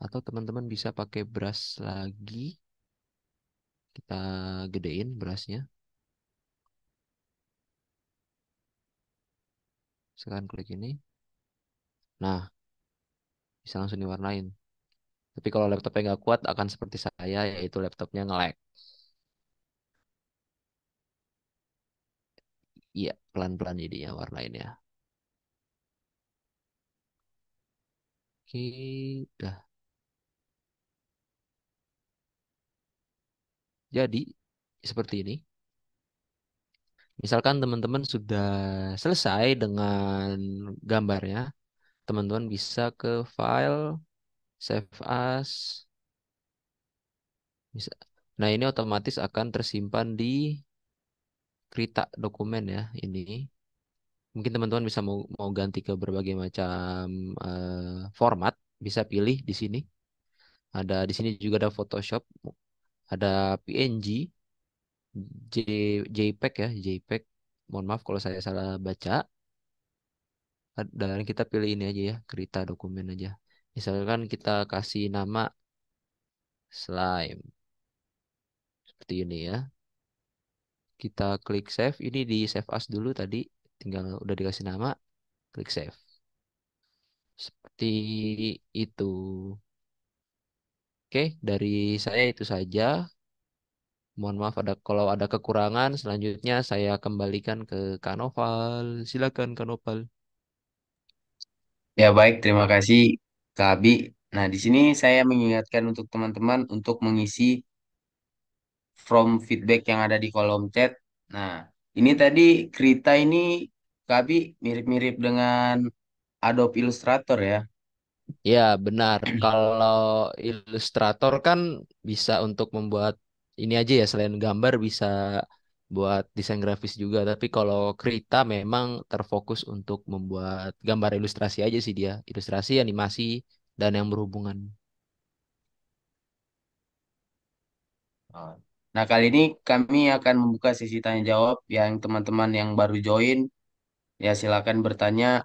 Atau teman-teman bisa pakai brush lagi. Kita gedein brushnya. Sekarang klik ini. Nah, bisa langsung diwarnain. Tapi kalau laptopnya nggak kuat akan seperti saya, yaitu laptopnya nge-lag. Iya, pelan-pelan jadinya warnainnya. Oke, udah. Jadi, seperti ini. Misalkan teman-teman sudah selesai dengan gambarnya, teman-teman bisa ke file, save as, bisa. Nah, ini otomatis akan tersimpan di Krita dokumen ya, ini. Mungkin teman-teman bisa mau ganti ke berbagai macam format, bisa pilih di sini. Ada di sini juga ada Photoshop, ada PNG, J, JPEG ya, JPEG. Mohon maaf kalau saya salah baca. Dan kita pilih ini aja ya, Krita dokumen aja. Misalkan kita kasih nama slime seperti ini ya. Kita klik save. Ini di save as dulu tadi. Tinggal udah dikasih nama, klik save. Seperti itu. Oke, dari saya itu saja. Mohon maaf kalau ada kekurangan. Selanjutnya saya kembalikan ke Kanoval. Silakan Kanoval. Ya baik, terima kasih Kak Abi. Nah, di sini saya mengingatkan untuk teman-teman untuk mengisi from feedback yang ada di kolom chat. Nah, ini tadi Krita ini Kak Abi mirip-mirip dengan Adobe Illustrator ya. Ya, benar. Kalau ilustrator kan bisa untuk membuat ini aja ya, selain gambar bisa buat desain grafis juga. Tapi kalau Krita memang terfokus untuk membuat gambar ilustrasi aja sih dia. Ilustrasi, animasi, dan yang berhubungan. Oh. Nah, kali ini kami akan membuka sesi tanya jawab yang teman-teman yang baru join ya silakan bertanya.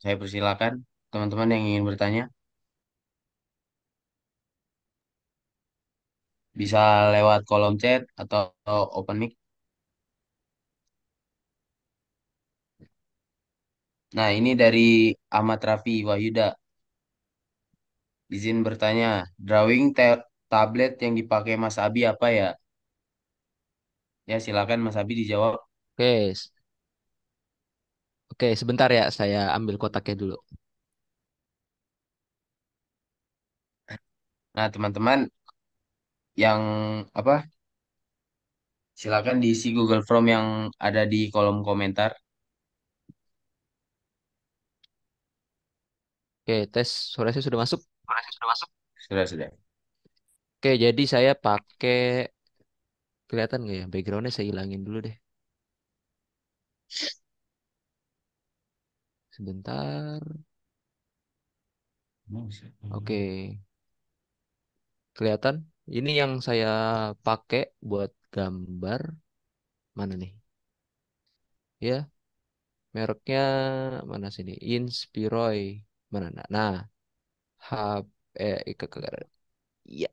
Saya persilakan teman-teman yang ingin bertanya bisa lewat kolom chat atau open mic. Nah, ini dari Ahmad Rafi Wahyuda. Izin bertanya, drawing tablet yang dipakai Mas Abi apa ya? Ya, silakan Mas Abi dijawab. Oke, oke, sebentar ya, saya ambil kotaknya dulu. Nah, teman-teman yang apa? Silakan diisi Google Form yang ada di kolom komentar. Oke, tes suara saya sudah masuk. Sudah, sudah. Oke, jadi saya pakai, kelihatan nggak ya? Backgroundnya saya hilangin dulu deh. Sebentar. Oke, kelihatan. Ini yang saya pakai buat gambar. Mana nih? Ya, mereknya mana sini? Inspiroy. Mana? Nah, H ya,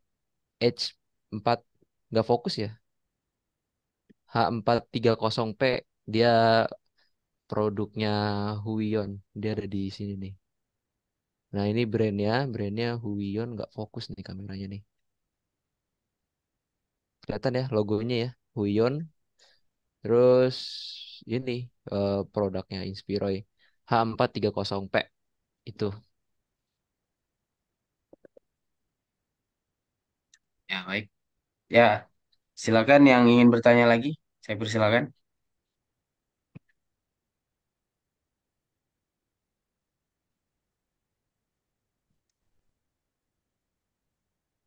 H4 nggak fokus ya? H430P dia produknya Huion. Dia ada di sini nih. Nah, ini brandnya Huion, nggak fokus nih kameranya nih. Kelihatan ya logonya ya, Huion. Terus ini produknya Inspiroy H430P itu. Ya, baik. Ya, silakan yang ingin bertanya lagi. Saya persilakan.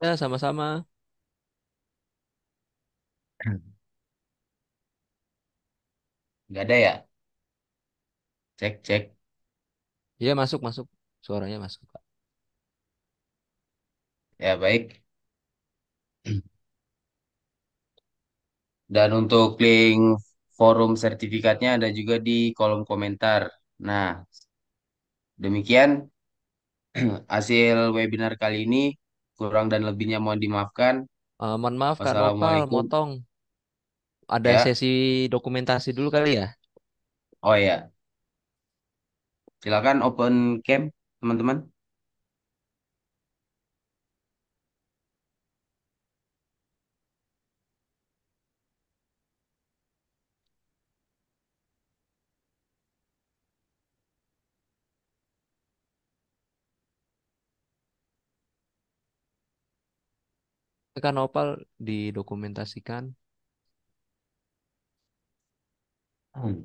Ya, sama-sama. Nggak ada ya? Cek, cek. Ya, masuk, masuk. Suaranya masuk, Pak. Ya, baik. Dan untuk link forum sertifikatnya ada juga di kolom komentar. Nah, demikian hasil webinar kali ini. Kurang dan lebihnya mohon dimaafkan. Mohon maaf Kak Nopal, Wassalamualaikum. motong. Ada Ya, sesi dokumentasi dulu kali ya? oh ya, silakan open cam, teman-teman. Kak Nopal didokumentasikan. Hmm.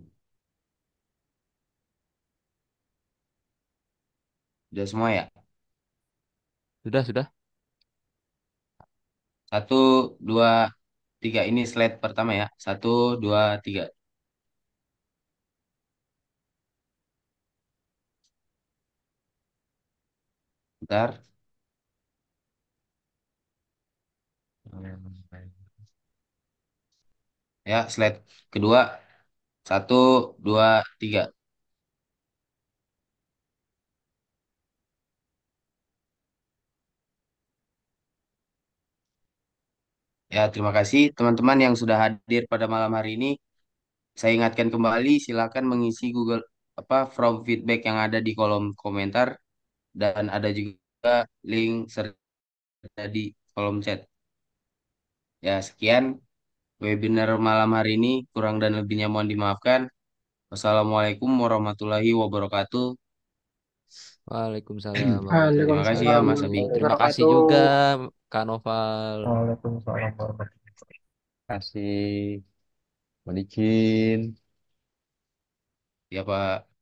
Udah semua ya? Sudah, sudah. Satu, dua, tiga. Ini slide pertama ya. Satu, dua, tiga. Bentar. Ya, slide kedua. Satu, dua, tiga. Ya, terima kasih teman-teman yang sudah hadir pada malam hari ini. Saya ingatkan kembali, silakan mengisi Google form feedback yang ada di kolom komentar dan ada juga link serta di kolom chat. Ya, sekian webinar malam hari ini. Kurang dan lebihnya mohon dimaafkan. Wassalamualaikum warahmatullahi wabarakatuh. Waalaikumsalam warahmatullahi Terima kasih ya Waalaikumsalam Mas Abi. wabarakatuh. warahmatullahi Terima kasih wabarakatuh. juga Kak Noval. Waalaikumsalam warahmatullahi wabarakatuh. Terima kasih. Balikin. Ya Pak.